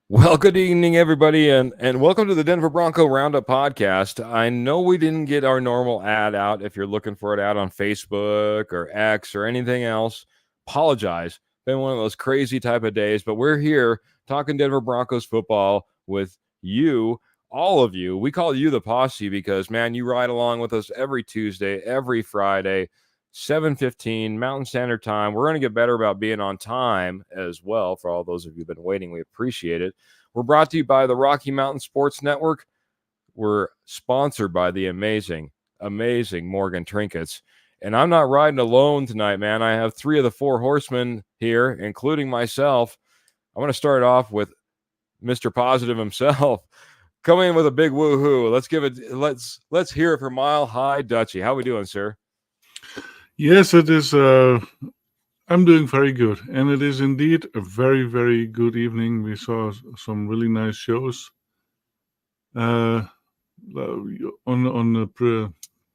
Well, good evening, everybody, and welcome to the Denver Bronco Roundup podcast. I know we didn't get our normal ad out. If you're looking for it out on Facebook or X or anything else, apologize. Been one of those crazy type of days, but we're here talking Denver Broncos football with you, all of you. We call you the posse because, man, you ride along with us every Tuesday, every Friday, 7:15 Mountain Standard Time. We're going to get better about being on time as well. For all those of you who've been waiting, we appreciate it. We're brought to you by the Rocky Mountain Sports Network. We're sponsored by the amazing Morgan Trinkets. And I'm not riding alone tonight, man. I have three of the four horsemen here, including myself. I want to start off with Mr. Positive himself. Coming in with a big woohoo. Let's hear it for Mile High Dutchie. How we doing, sir? Yes, it is. I'm doing very good, and it is indeed a very, very good evening. We saw some really nice shows on the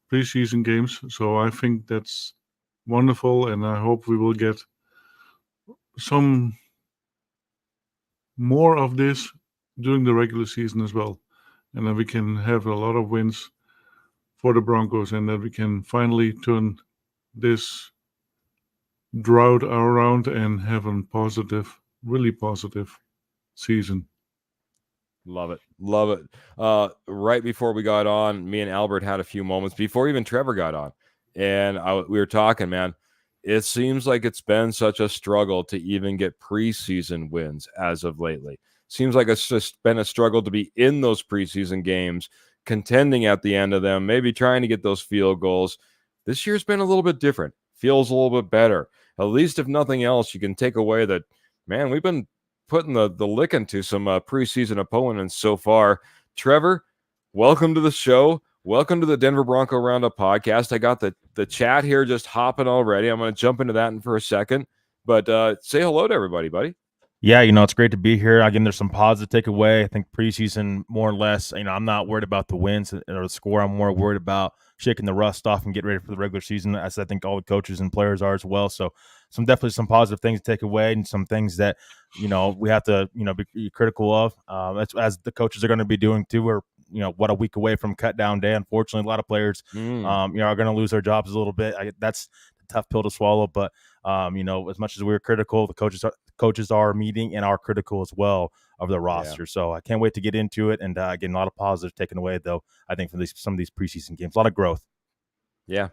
preseason games, so I think that's wonderful, and I hope we will get some more of this during the regular season as well, and then we can have a lot of wins for the Broncos, and that we can finally turn this drought around and have a positive, really positive season. Love it. Right before we got on, me and Albert had a few moments before even Trevor got on, and we were talking, man. It seems like it's been such a struggle to even get preseason wins as of lately. Seems like it's just been a struggle to be in those preseason games, contending at the end of them, maybe trying to get those field goals. This year's been a little bit different. Feels a little bit better. At least, if nothing else, you can take away that, man, we've been putting the licking to some preseason opponents so far. Trevor, welcome to the show. Welcome to the Denver Bronco Roundup podcast. I got the chat here just hopping already. I'm going to jump into that for a second. But say hello to everybody, buddy. Yeah, it's great to be here. Again, there's some positive takeaway. I think preseason, more or less, I'm not worried about the wins or the score. I'm more worried about shaking the rust off and getting ready for the regular season, as I think all the coaches and players are as well. So definitely some positive things to take away, and some things that, we have to, be critical of, as the coaches are going to be doing too. We're, what, a week away from cut down day. Unfortunately, a lot of players, are going to lose their jobs a little bit. That's a tough pill to swallow, but as much as we're critical, the coaches are meeting and are critical as well of the roster. Yeah. So I can't wait to get into it. And again, a lot of positives taken away, though, I think, from some of these preseason games. A lot of growth. Yeah.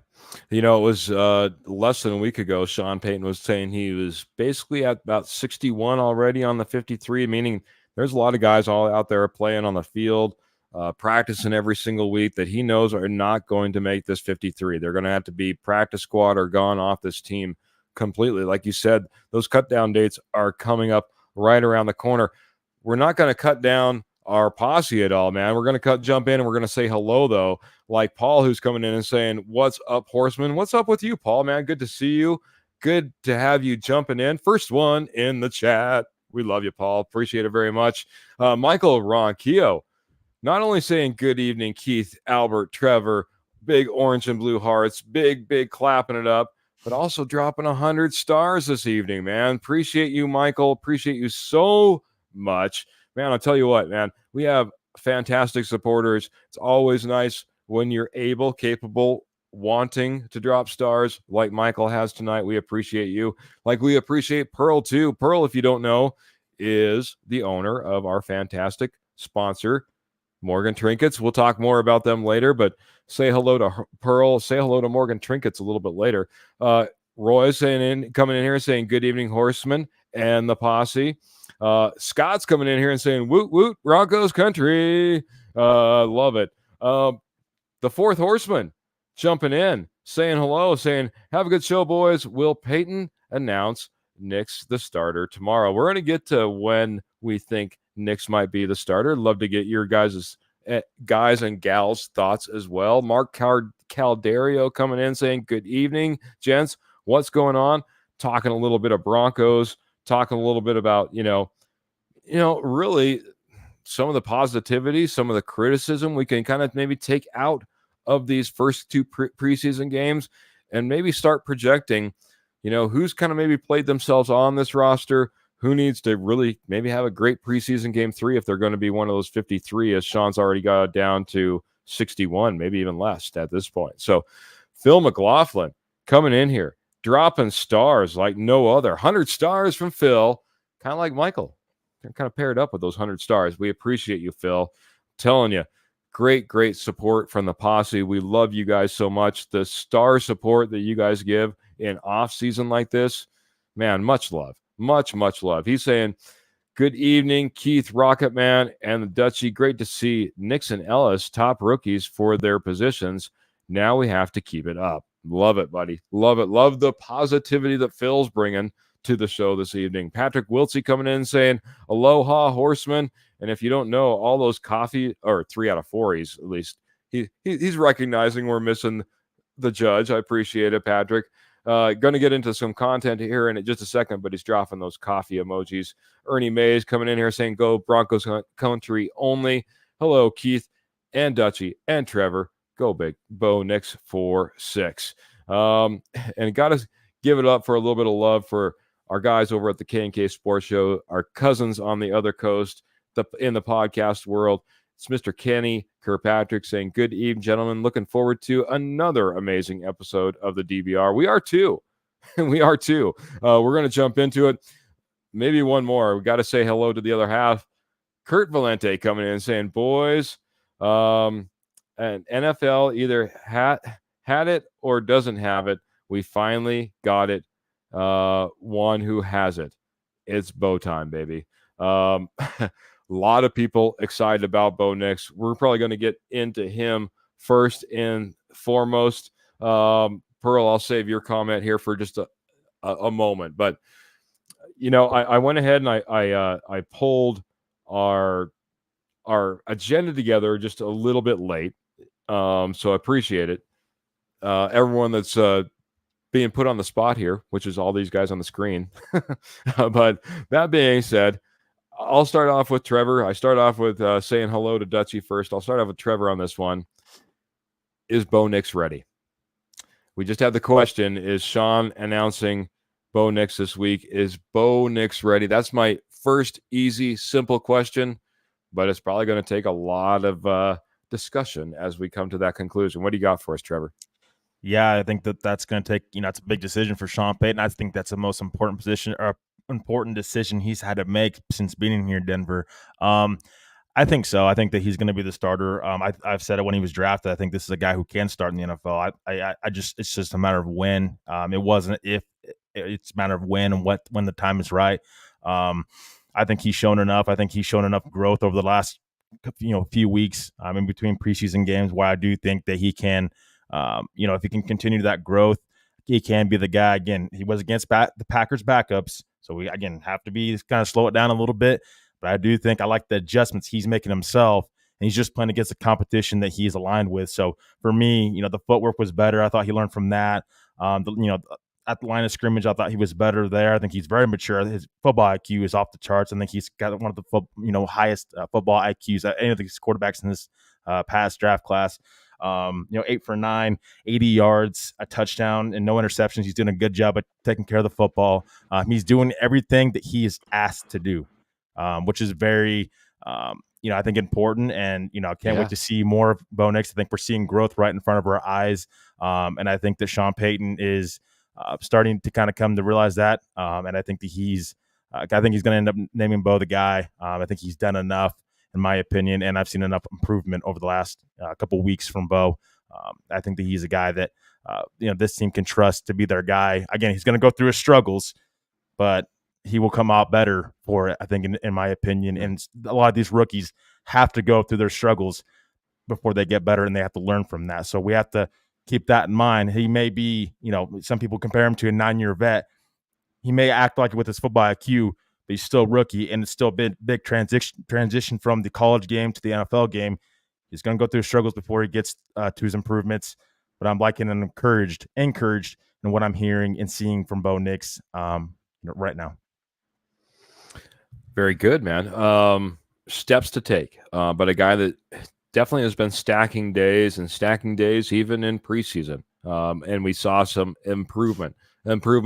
It was less than a week ago, Sean Payton was saying he was basically at about 61 already on the 53, meaning there's a lot of guys all out there playing on the field, practicing every single week that he knows are not going to make this 53. They're going to have to be practice squad or gone off this team completely. Like you said, those cut down dates are coming up right around the corner. We're not going to cut down our posse at all, man. We're going to jump in and we're going to say hello, though, like Paul, who's coming in and saying, "What's up, horseman?" What's up with you, Paul, man? Good to see you. Good to have you jumping in. First one in the chat. We love you, Paul. Appreciate it very much. Michael Ronquillo, not only saying good evening, Keith, Albert, Trevor, big orange and blue hearts, big clapping it up, but also dropping 100 stars this evening, man. Appreciate you, Michael. Appreciate you so much. Man, I'll tell you what, man, we have fantastic supporters. It's always nice when you're able, capable, wanting to drop stars like Michael has tonight. We appreciate you. Like we appreciate Pearl, too. Pearl, if you don't know, is the owner of our fantastic sponsor, Morgan Trinkets. We'll talk more about them later, but say hello to Pearl. Say hello to Morgan Trinkets a little bit later. Roy's coming in here saying good evening, Horseman and the posse. Scott's coming in here and saying woot woot Broncos country. Love it. The fourth horseman jumping in, saying hello, saying have a good show, boys. Will Payton announce Nick's the starter tomorrow? We're going to get to when we think Nick's might be the starter. Love to get your guys' and gals' thoughts as well. Mark Calderio coming in saying good evening, gents. What's going on? Talking a little bit of Broncos, talking a little bit about, really some of the positivity, some of the criticism we can kind of maybe take out of these first two preseason games and maybe start projecting, who's kind of maybe played themselves on this roster, who needs to really maybe have a great preseason game 3 if they're going to be one of those 53, as Sean's already got it down to 61, maybe even less at this point. So Phil McLaughlin coming in here, dropping stars like no other. 100 stars from Phil, kind of like Michael. They're kind of paired up with those 100 stars. We appreciate you, Phil. Telling you, great support from the posse. We love you guys so much. The star support that you guys give in off season like this, man, much love. Much love. He's saying, good evening, Keith Rocketman and the Dutchie. Great to see Nixon Ellis, top rookies for their positions. Now we have to keep it up. Love it, buddy. Love it. Love the positivity that Phil's bringing to the show this evening. Patrick Wiltsey coming in saying, aloha, horseman. And if you don't know, all those coffee, or 3 out of 4, he's at least, he's recognizing we're missing the judge. I appreciate it, Patrick. Going to get into some content here in just a second, but he's dropping those coffee emojis. Ernie Mays coming in here saying, go Broncos country only. Hello, Keith and Dutchie and Trevor. Go big. Bo Nix 4-6. And got to give it up for a little bit of love for our guys over at the K&K Sports Show, our cousins on the other coast in the podcast world. It's Mr. Kenny Kirkpatrick saying, good evening, gentlemen. Looking forward to another amazing episode of the DBR. We are too. We are too. We're going to jump into it. Maybe one more. We got to say hello to the other half. Kurt Valente coming in saying, boys, and NFL either had it or doesn't have it. We finally got it. One who has it. It's Bo time, baby. A lot of people excited about Bo Nix. We're probably going to get into him first and foremost. Pearl, I'll save your comment here for just a moment. But, I went ahead and I pulled our agenda together just a little bit late. So I appreciate it. Everyone that's being put on the spot here, which is all these guys on the screen. But that being said, I'll start off with Trevor. I start off with saying hello to Dutchie first. I'll start off with Trevor on this one. Is Bo Nix ready? We just had the question, is Sean announcing Bo Nix this week? Is Bo Nix ready? That's my first easy, simple question, but it's probably going to take a lot of discussion as we come to that conclusion. What do you got for us, Trevor? Yeah, I think that's going to take, it's a big decision for Sean Payton. I think that's the most important decision he's had to make since being here in Denver. I think so. I think that he's going to be the starter. I've said it when he was drafted. I think this is a guy who can start in the NFL. It's just a matter of when. It wasn't if. It's a matter of when and when the time is right. I think he's shown enough. I think he's shown enough growth over the last few weeks in between preseason games where I do think that he can. If he can continue that growth, he can be the guy. Again, he was against the Packers backups, so we again have to be kind of slow it down a little bit. But I do think I like the adjustments he's making himself, and he's just playing against the competition that he's aligned with. So for me, the footwork was better. I thought he learned from that. At the line of scrimmage, I thought he was better there. I think he's very mature. His football IQ is off the charts. I think he's got one of the highest football IQs that any of these quarterbacks in this past draft class. 8 for 9, 80 yards, a touchdown, and no interceptions. He's doing a good job at taking care of the football. He's doing everything that he is asked to do, which is very, I think important. And, I can't wait to see more of Bo Nix. I think we're seeing growth right in front of our eyes. And I think that Sean Payton is starting to kind of come to realize that. And I think that he's going to end up naming Bo the guy. I think he's done enough. in my opinion, and I've seen enough improvement over the last couple weeks from Bo. I think that he's a guy that this team can trust to be their guy. Again, he's going to go through his struggles, but he will come out better for it, I think, in my opinion. And a lot of these rookies have to go through their struggles before they get better, and they have to learn from that. So we have to keep that in mind. He may be, some people compare him to a 9-year vet. He may act like with his football IQ, but he's still rookie, and it's still a big transition from the college game to the NFL game. He's going to go through struggles before he gets to his improvements, but I'm liking and encouraged in what I'm hearing and seeing from Bo Nix right now. Very good, man. Steps to take, but a guy that definitely has been stacking days even in preseason. And we saw some improvement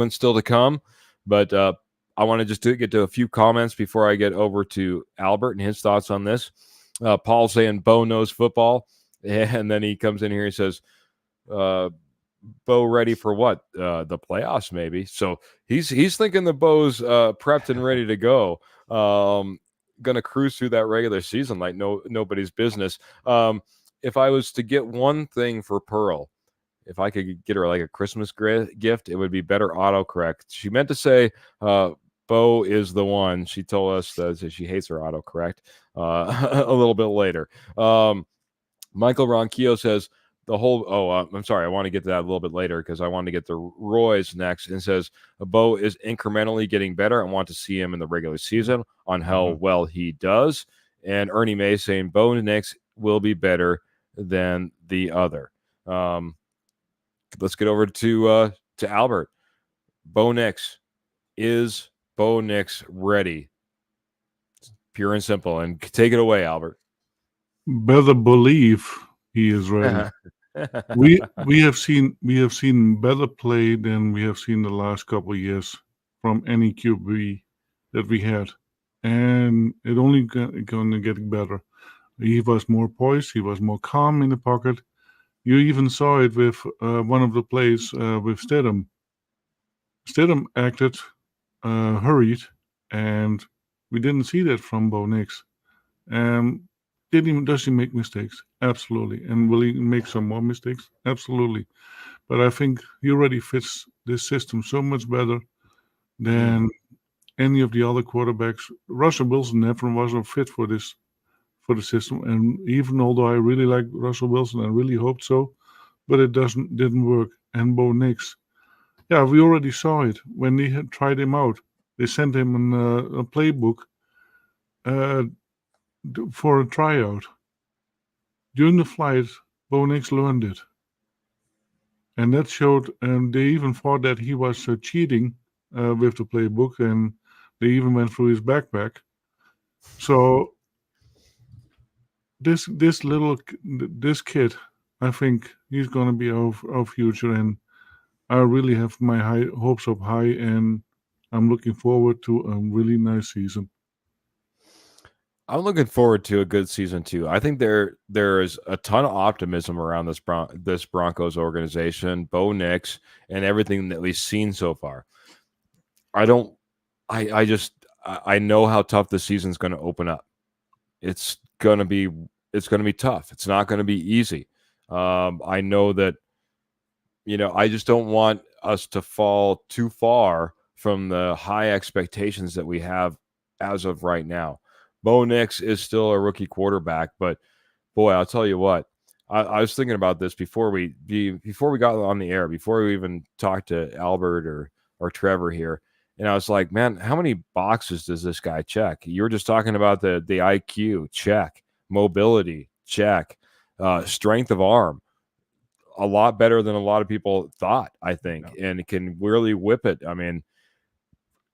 still to come, but I want to just get to a few comments before I get over to Albert and his thoughts on this. Paul saying Bo knows football, and then he comes in here and says, Bo ready for what? The playoffs, maybe. So he's thinking the Bo's prepped and ready to go. Going to cruise through that regular season like nobody's business. If I was to get one thing for Pearl, if I could get her like a Christmas gift, it would be better autocorrect. She meant to say Bo is the one. She told us that she hates her autocorrect a little bit later. Michael Ronquillo says, I'm sorry. I want to get to that a little bit later because I want to get to Roy's next, and says Bo is incrementally getting better. I want to see him in the regular season on how well he does. And Ernie May saying Bo Nix will be better than the other. Let's get over to Albert. Bo Nix, is Bo Nix ready? Pure and simple. And take it away, Albert. Better believe he is ready. we have seen better play than we have seen the last couple of years from any QB that we had, and it only going to get better. He was more poised. He was more calm in the pocket. You even saw it with one of the plays with Stidham. Stidham acted hurried, and we didn't see that from Bo Nix. Does he make mistakes? Absolutely. And will he make some more mistakes? Absolutely. But I think he already fits this system so much better than any of the other quarterbacks. Russell Wilson never was a fit for the system. And even although I really like Russell Wilson, I really hoped so, but it didn't work. And Bo Nix, yeah, we already saw it when they had tried him out. They sent him a playbook for a tryout. During the flight, Bo Nix learned it. And that showed, and they even thought that he was cheating with the playbook, and they even went through his backpack. So this kid, I think he's going to be our future, and I really have my high hopes up high, and I'm looking forward to a really nice season. I'm looking forward to a good season too. I think there is a ton of optimism around this Broncos organization, Bo Nix, and everything that we've seen so far. I know how tough the season's going to open up. It's going to be tough. It's not going to be easy. I know that, I just don't want us to fall too far from the high expectations that we have as of right now. Bo Nix is still a rookie quarterback, but boy, I'll tell you what. I was thinking about this before we got on the air, before we even talked to Albert or Trevor here, and I was like, man, how many boxes does this guy check? You were just talking about the IQ, check, mobility, check, strength of arm, a lot better than a lot of people thought, I think, and can really whip it. I mean,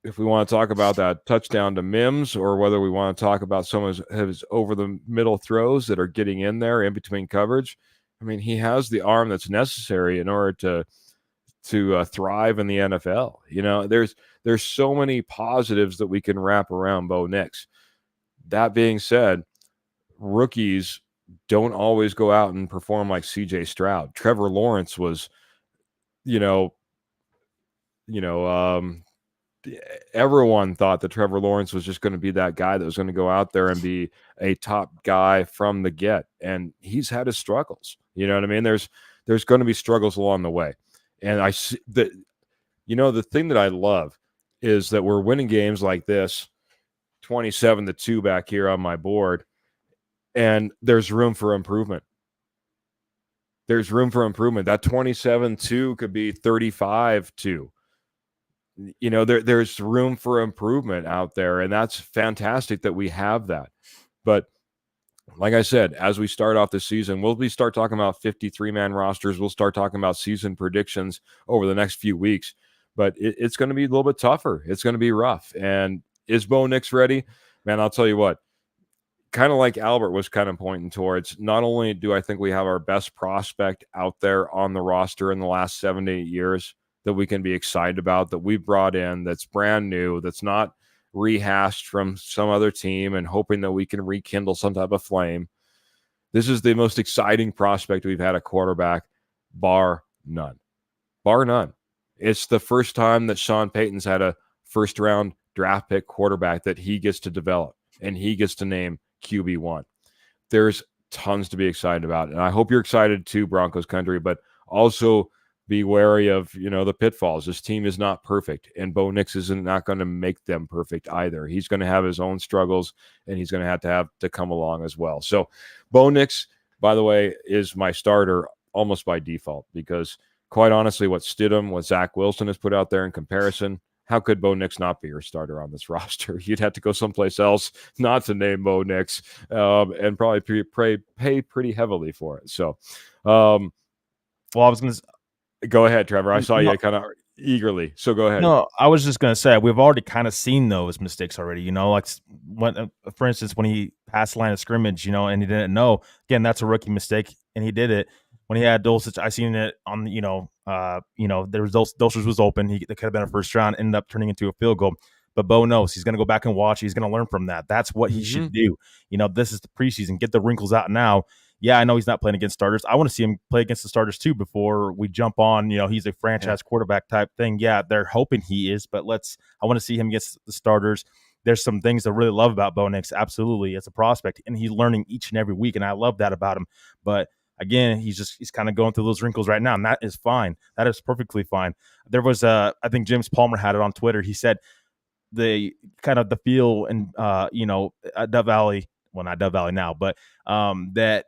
if we want to talk about that touchdown to Mims, or whether we want to talk about some of his over the middle throws that are getting in there in between coverage, I mean, he has the arm that's necessary in order to thrive in the NFL. There's so many positives that we can wrap around Bo Nix. That being said, rookies don't always go out and perform like CJ Stroud. Trevor Lawrence was, everyone thought that Trevor Lawrence was just going to be that guy that was going to go out there and be a top guy from the get. And he's had his struggles. You know what I mean? There's going to be struggles along the way. And I see that, the thing that I love is that we're winning games like this, 27-2 back here on my board, and there's room for improvement. There's room for improvement. That 27-2 could be 35-2. There's room for improvement out there, and that's fantastic that we have that. But like I said, as we start off the season, we'll start talking about 53-man rosters. We'll start talking about season predictions over the next few weeks. But it's going to be a little bit tougher. It's going to be rough. And is Bo Nix ready? Man, I'll tell you what, kind of like Albert was kind of pointing towards, not only do I think we have our best prospect out there on the roster in the last 7 to 8 years that we can be excited about, that we've brought in, that's brand new, that's not rehashed from some other team and hoping that we can rekindle some type of flame. This is the most exciting prospect we've had at quarterback, bar none. Bar none. It's the first time that Sean Payton's had a first-round draft pick quarterback that he gets to develop and he gets to name QB1. There's tons to be excited about, and I hope you're excited too, Broncos country, but also be wary of, the pitfalls. This team is not perfect, and Bo Nix is not going to make them perfect either. He's going to have his own struggles, and he's going to have to come along as well. So Bo Nix, by the way, is my starter almost by default, because quite honestly, what Stidham, what Zach Wilson has put out there in comparison, how could Bo Nix not be your starter on this roster? You'd have to go someplace else not to name Bo Nix, and probably pay pretty heavily for it. So, well, I was going to go ahead, Trevor. I saw you kind of eagerly, so go ahead. No, I was just going to say we've already kind of seen those mistakes already. Like when, for instance, when he passed the line of scrimmage, and he didn't know. Again, that's a rookie mistake, and he did it. When he had Dulcich, I seen it on there was Dulcich was open. It could have been a first round, ended up turning into a field goal. But Bo knows he's going to go back and watch. He's going to learn from that. That's what he should do. This is the preseason. Get the wrinkles out now. Yeah, I know he's not playing against starters. I want to see him play against the starters too before we jump on, he's a franchise quarterback type thing. Yeah, they're hoping he is, but I want to see him against the starters. There's some things I really love about Bo Nix. Absolutely. As a prospect, and he's learning each and every week, and I love that about him. But again, he's kind of going through those wrinkles right now, and that is fine. That is perfectly fine. There was I think James Palmer had it on Twitter. He said the kind of the feel and at Dove Valley, well, not Dove Valley now, but that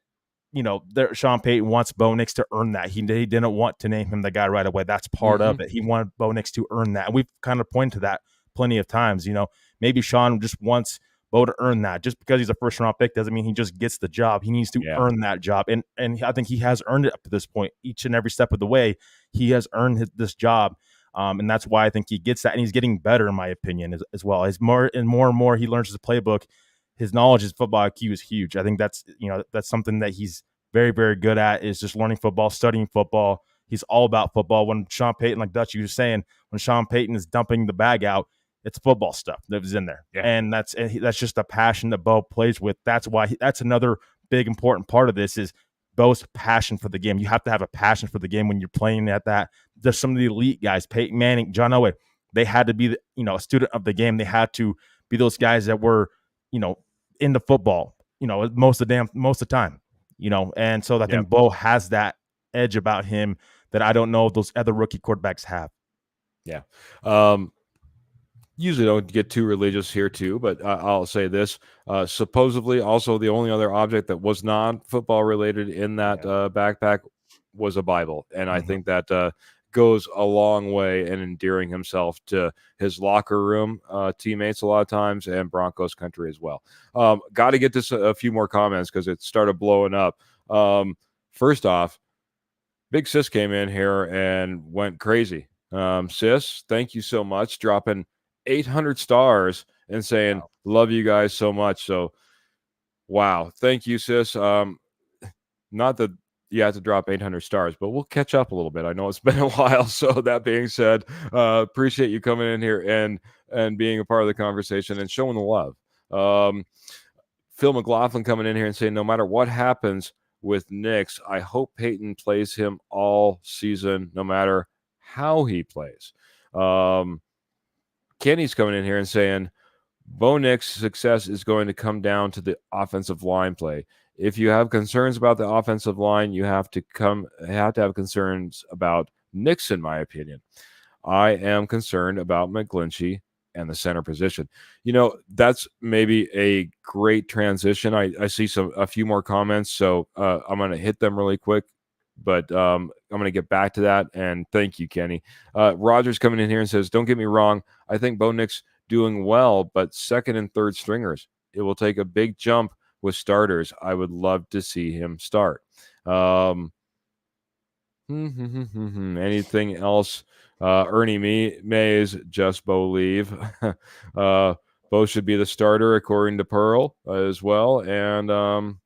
Sean Payton wants Bo Nix to earn that. He didn't want to name him the guy right away. That's part of it. He wanted Bo Nix to earn that. And we've kind of pointed to that plenty of times. Maybe Sean just wants Bo to earn that. Just because he's a first-round pick doesn't mean he just gets the job. He needs to earn that job. And I think he has earned it up to this point. Each and every step of the way, he has earned this job. And that's why I think he gets that. And he's getting better, in my opinion, as well. As more and more he learns his playbook, his knowledge, his football IQ is huge. I think that's something that he's very, very good at, is just learning football, studying football. He's all about football. When Sean Payton, like Dutch, you were saying, when Sean Payton is dumping the bag out, it's football stuff that was in there. Yeah. And that's just a passion that Bo plays with. That's why that's another big important part of this is Bo's passion for the game. You have to have a passion for the game when you're playing at that. There's some of the elite guys, Peyton Manning, John Elway, they had to be a student of the game. They had to be those guys that were into football most of the time. And so I think Bo has that edge about him that I don't know if those other rookie quarterbacks have. Yeah. Usually don't get too religious here too, but I'll say this. Supposedly also the only other object that was non-football related in that backpack was a Bible. And I think that goes a long way in endearing himself to his locker room teammates a lot of times and Broncos country as well. Got to get this a few more comments because it started blowing up. First off, Big Sis came in here and went crazy. Sis, thank you so much. Dropping 800 stars and saying, wow, love you guys so much. So, wow. Thank you, sis. Not that you have to drop 800 stars, but we'll catch up a little bit. I know it's been a while. So that being said, appreciate you coming in here and being a part of the conversation and showing the love. Phil McLaughlin coming in here and saying, no matter what happens with Nix, I hope Peyton plays him all season, no matter how he plays. Kenny's coming in here and saying Bo Nix's success is going to come down to the offensive line play. If you have concerns about the offensive line, you have to have concerns about Nix, in my opinion. I am concerned about McGlinchey and the center position. That's maybe a great transition. I see a few more comments, so I'm going to hit them really quick, but I'm going to get back to that. And thank you, Kenny. Roger's coming in here and says, don't get me wrong, I think Bo Nix doing well, but second and third stringers. It will take a big jump with starters. I would love to see him start. Anything else? Ernie Mays, just Bo leave. Bo should be the starter according to Pearl as well. And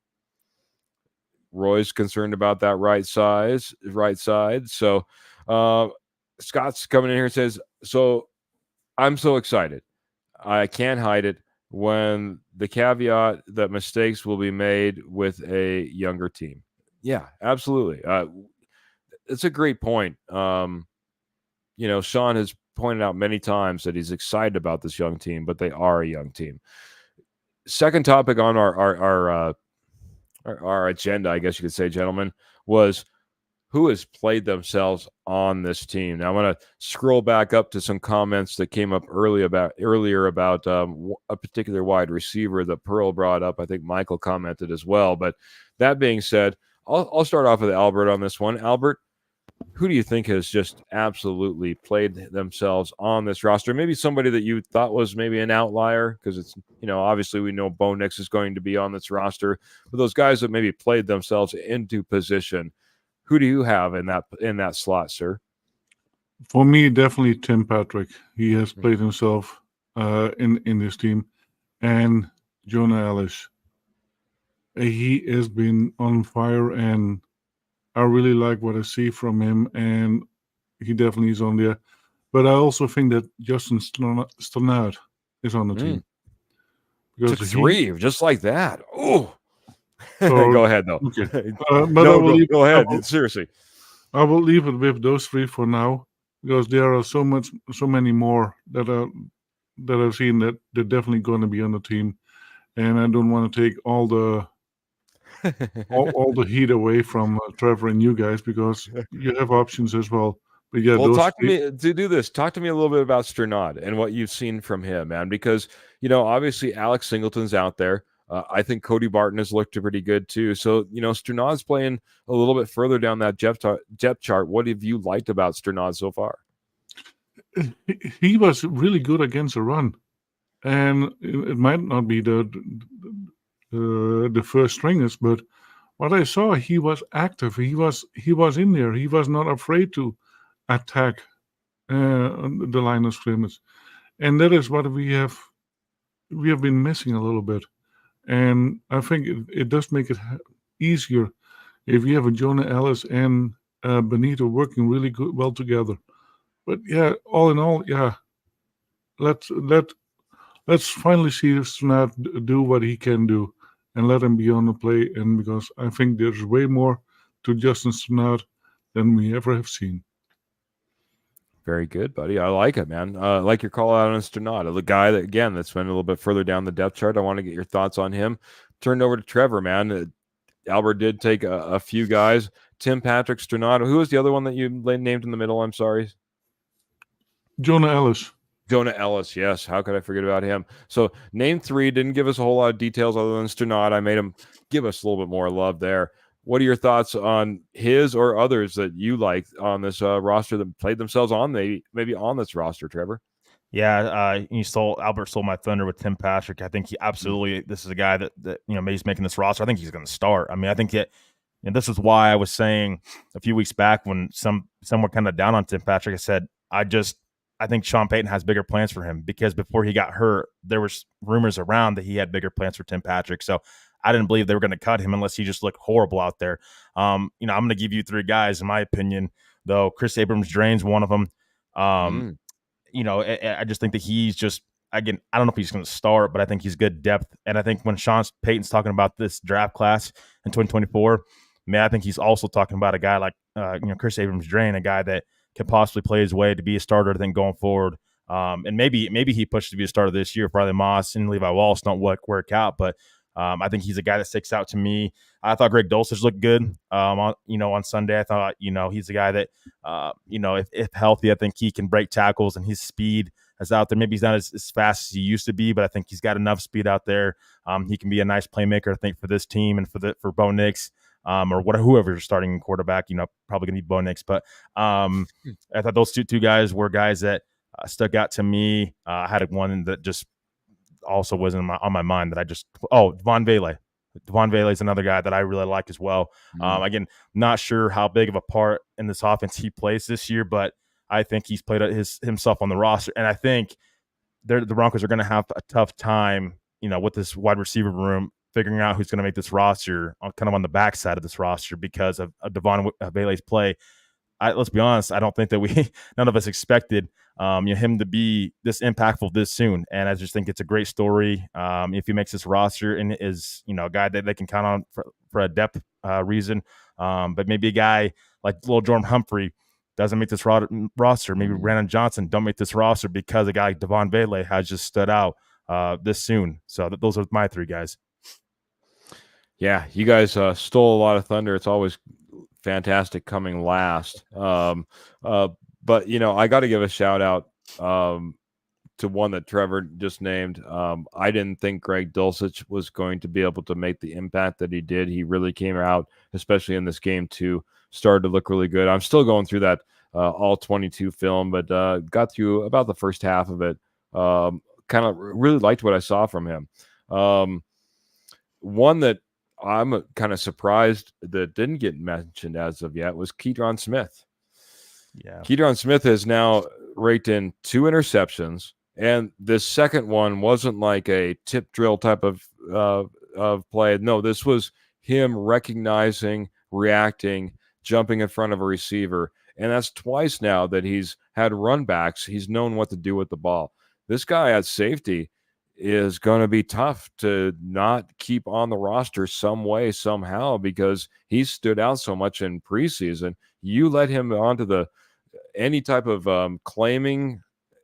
Roy's concerned about that right side. So Scott's coming in here and says, so I'm so excited. I can't hide it. When the caveat that mistakes will be made with a younger team. Yeah, absolutely. It's a great point. Sean has pointed out many times that he's excited about this young team, but they are a young team. Second topic on our agenda, I guess you could say, gentlemen, was who has played themselves on this team. Now I'm going to scroll back up to some comments that came up earlier about a particular wide receiver that Pearl brought up. I think Michael commented as well. But that being said, I'll start off with Albert on this one. Albert, who do you think has just absolutely played themselves on this roster? Maybe somebody that you thought was maybe an outlier, because it's, obviously we know Bo Nix is going to be on this roster, but those guys that maybe played themselves into position. Who do you have in that slot, sir? For me, definitely Tim Patrick. He has played himself in this team, and Jonah Ellis. He has been on fire, and I really like what I see from him, and he definitely is on there. But I also think that Justin Stannard is on the team. Because took three, just like that. Oh. So, go ahead, though. Okay. But go ahead. Seriously. I will leave it with those three for now, because there are so many more that I've seen that they're definitely going to be on the team, and I don't want to take all the heat away from Trevor and you guys, because you have options as well. But yeah, talk to me to do this. Talk to me a little bit about Sternad and what you've seen from him, man. Because obviously Alex Singleton's out there. I think Cody Barton has looked pretty good too. So Sternad's playing a little bit further down that depth chart. What have you liked about Sternad so far? He was really good against the run, and it might not be the first stringers, but what I saw, he was active. He was in there. He was not afraid to attack the line of scrimmage, and that is what we have been missing a little bit. And I think it does make it easier if you have a Jonah Ellis and Benito working really well together. But yeah, all in all, yeah, let's finally see Stannard do what he can do, and let him be on the play. And because I think there's way more to Justin Stannard than we ever have seen. Very good, buddy. I like it, man. I like your call out on Sternad, the guy that's been a little bit further down the depth chart. I want to get your thoughts on him. Turned over to Trevor, man. Albert did take a few guys. Tim Patrick, Sternad. Who was the other one that you named in the middle? I'm sorry. Jonah Ellis. Jonah Ellis, yes. How could I forget about him? So name three. Didn't give us a whole lot of details other than Sternad. I made him give us a little bit more love there. What are your thoughts on his or others that you like on this roster that played themselves on maybe on this roster, Trevor? Yeah, Albert stole my thunder with Tim Patrick. I think he absolutely this is a guy that he's making this roster. I think he's going to start. I mean, I think this is why I was saying a few weeks back when some were kind of down on Tim Patrick. I said I think Sean Payton has bigger plans for him, because before he got hurt, there was rumors around that he had bigger plans for Tim Patrick. So I didn't believe they were going to cut him unless he just looked horrible out there. I'm going to give you three guys, in my opinion, though. Chris Abrams-Drain's one of them. I just think that he's just, again, I don't know if he's going to start, but I think he's good depth. And I think when Sean Payton's talking about this draft class in 2024, I think he's also talking about a guy like Chris Abrams-Drain, a guy that can possibly play his way to be a starter, I think, going forward And maybe he pushed to be a starter this year. Probably Moss and Levi Wallace don't work out, but I think he's a guy that sticks out to me. I thought Greg Dulcich looked good. On Sunday, I thought he's a guy that if healthy, I think he can break tackles, and his speed is out there. Maybe he's not as fast as he used to be, but I think he's got enough speed out there. He can be a nice playmaker, I think, for this team and for Bo Nix. Or whoever's starting quarterback, probably gonna be Bo Nix. But I thought those two guys were guys that stuck out to me. I had one that just also wasn't on my mind that Devon Vele. Devon Vele is another guy that I really like as well. Again, not sure how big of a part in this offense he plays this year, but I think he's played himself on the roster, and I think the Broncos are going to have a tough time, with this wide receiver room, figuring out who's going to make this roster kind of on the backside of this roster because of Devon Vele's play. Let's be honest, I don't think that none of us expected him to be this impactful this soon. And I just think it's a great story. If he makes this roster and is, a guy that they can count on for a depth reason. But maybe a guy like little Jordan Humphrey doesn't make this roster. Maybe Brandon Johnson don't make this roster because a guy like Devon Vele has just stood out this soon. So those are my three guys. Yeah, you guys stole a lot of thunder. It's always fantastic coming last. But I got to give a shout out to one that Trevor just named. I didn't think Greg Dulcich was going to be able to make the impact that he did. He really came out, especially in this game too, started to look really good. I'm still going through that all 22 film, but got through about the first half of it. Kind of really liked what I saw from him. One that I'm kind of surprised that didn't get mentioned as of yet was Keydron Smith. Yeah. Keydron Smith has now raked in 2 interceptions, and this second one wasn't like a tip drill type of play. No, this was him recognizing, reacting, jumping in front of a receiver, and that's twice now that he's had run backs. He's known what to do with the ball. This guy at safety is going to be tough to not keep on the roster some way, somehow, because he stood out so much in preseason. You let him onto any type of claiming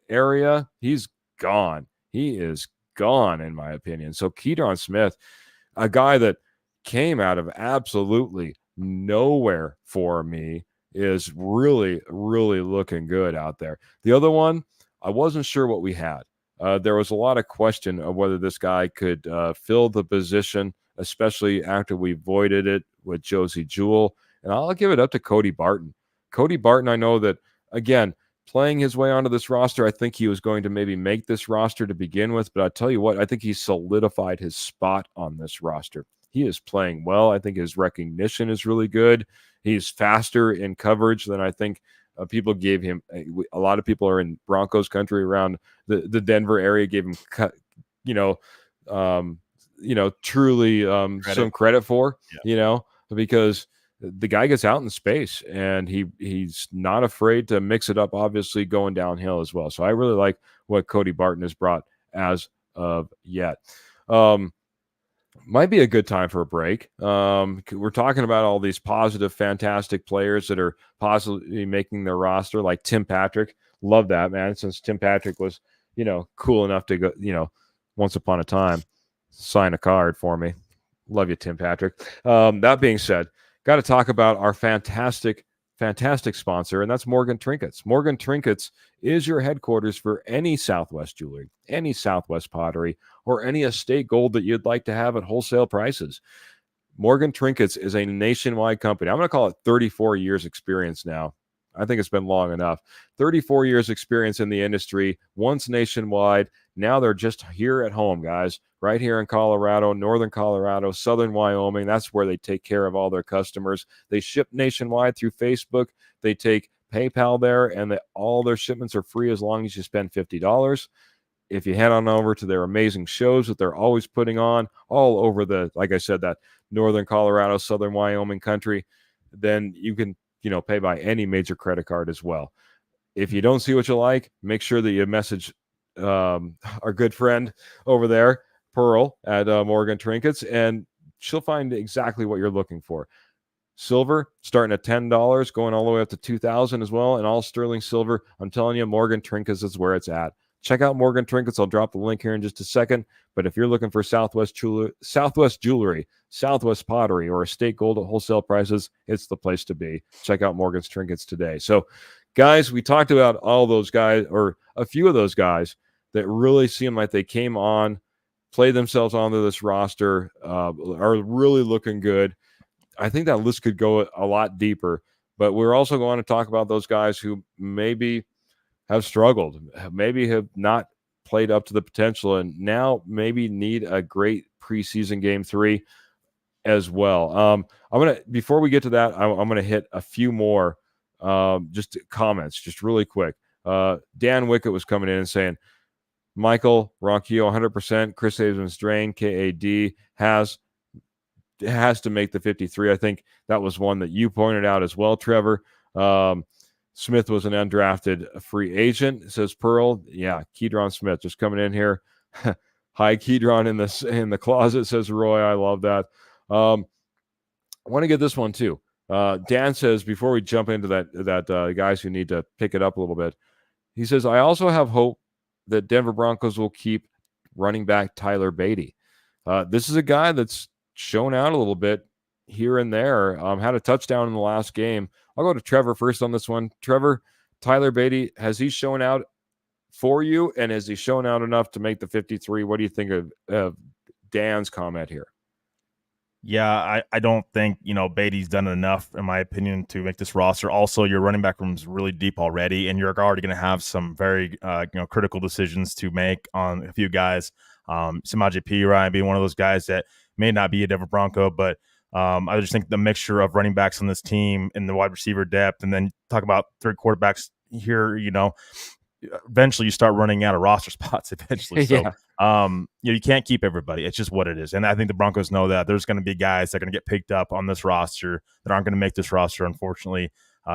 area, he's gone. He is gone, in my opinion. So Keydron Smith, a guy that came out of absolutely nowhere for me, is really, really looking good out there. The other one, I wasn't sure what we had. There was a lot of question of whether this guy could fill the position, especially after we voided it with Josie Jewell. And I'll give it up to Cody Barton. Cody Barton, I know that, again, playing his way onto this roster, I think he was going to maybe make this roster to begin with. But I tell you what, I think he solidified his spot on this roster. He is playing well. I think his recognition is really good. He's faster in coverage than I think people gave him. A lot of people are in Broncos country around the Denver area gave him, truly some credit for, because the guy gets out in space and he's not afraid to mix it up, obviously going downhill as well. So I really like what Cody Barton has brought as of yet. Might be a good time for a break. We're talking about all these positive, fantastic players that are possibly making their roster, like Tim Patrick. Love that, man. Since Tim Patrick was, cool enough to go, once upon a time, sign a card for me. Love you, Tim Patrick. That being said, got to talk about our fantastic sponsor, and that's Morgan Trinkets. Morgan Trinkets is your headquarters for any Southwest jewelry, any Southwest pottery, or any estate gold that you'd like to have at wholesale prices. Morgan Trinkets is a nationwide company. I'm going to call it 34 years experience now. I think it's been long enough. 34 years experience in the industry, once nationwide. Now they're just here at home, guys, right here in Colorado, northern Colorado, southern Wyoming. That's where they take care of all their customers. They ship nationwide through Facebook. They take PayPal there, and all their shipments are free as long as you spend $50. If you head on over to their amazing shows that they're always putting on all over like I said, that northern Colorado, southern Wyoming country, then you can, pay by any major credit card as well. If you don't see what you like, make sure that you message our good friend over there, Pearl, at Morgan Trinkets, and she'll find exactly what you're looking for. Silver starting at $10, going all the way up to $2,000 as well. And all sterling silver, I'm telling you, Morgan Trinkets is where it's at. Check out Morgan Trinkets. I'll drop the link here in just a second. But if you're looking for Southwest jewelry, Southwest pottery, or estate gold at wholesale prices, it's the place to be. Check out Morgan's Trinkets today. So, guys, we talked about all those guys, or a few of those guys that really seem like they came on, played themselves onto this roster, are really looking good. I think that list could go a lot deeper, but we're also going to talk about those guys who maybe have struggled, maybe have not played up to the potential, and now maybe need a great preseason game 3 as well. Before we get to that, I'm gonna hit a few more just comments, just really quick. Dan Wickett was coming in and saying, Michael Ronquillo, 100%. Chris Evans Drain, KAD has to make the 53. I think that was one that you pointed out as well, Trevor. Smith was an undrafted free agent, says Pearl. Yeah, Keydron Smith just coming in here. Hi, Keydron in the closet, says Roy. I love that. I want to get this one too. Dan says, before we jump into that guys who need to pick it up a little bit, he says, I also have hope that Denver Broncos will keep running back Tyler Beatty. This is a guy that's shown out a little bit here and there. Had a touchdown in the last game. I'll go to Trevor first on this one. Trevor, Tyler Beatty, has he shown out for you, and has he shown out enough to make the 53? What do you think of Dan's comment here? Yeah, I don't think, Beatty's done enough, in my opinion, to make this roster. Also, your running back room is really deep already, and you're already going to have some very, critical decisions to make on a few guys. Samaje Perine being one of those guys that may not be a Denver Bronco, but I just think the mixture of running backs on this team and the wide receiver depth, and then talk about 3 quarterbacks here, eventually you start running out of roster spots eventually. So, you can't keep everybody. It's just what it is. And I think the Broncos know that there's going to be guys that are going to get picked up on this roster that aren't going to make this roster, unfortunately.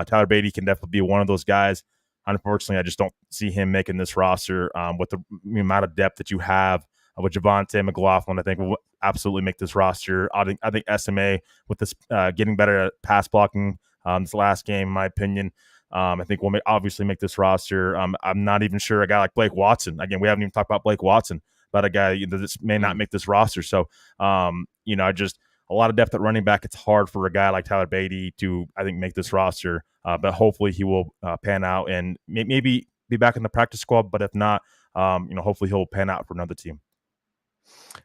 Tyler Beatty can definitely be one of those guys. Unfortunately, I just don't see him making this roster with the amount of depth that you have with Javonte McLaughlin. I think will absolutely make this roster. I think SMA with this getting better at pass blocking this last game, in my opinion, I think we'll obviously make this roster. I'm not even sure a guy like Blake Watson. Again, we haven't even talked about Blake Watson, but a guy that may not make this roster. So, just a lot of depth at running back. It's hard for a guy like Tyler Beatty to, I think, make this roster. But hopefully he will pan out and maybe be back in the practice squad. But if not, hopefully he'll pan out for another team.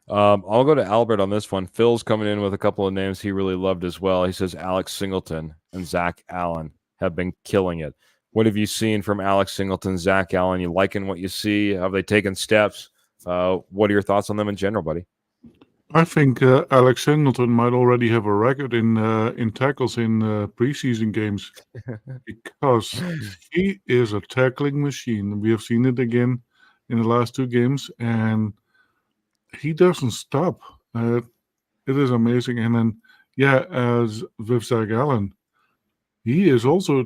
I'll go to Albert on this one. Phil's coming in with a couple of names he really loved as well. He says Alex Singleton and Zach Allen have been killing it. What have you seen from Alex Singleton, Zach Allen? You liking what you see? Have they taken steps? What are your thoughts on them in general, buddy? I think Alex Singleton might already have a record in tackles in preseason games because he is a tackling machine. We have seen it again in the last 2 games, and he doesn't stop. It is amazing. And then, as with Zach Allen, he is also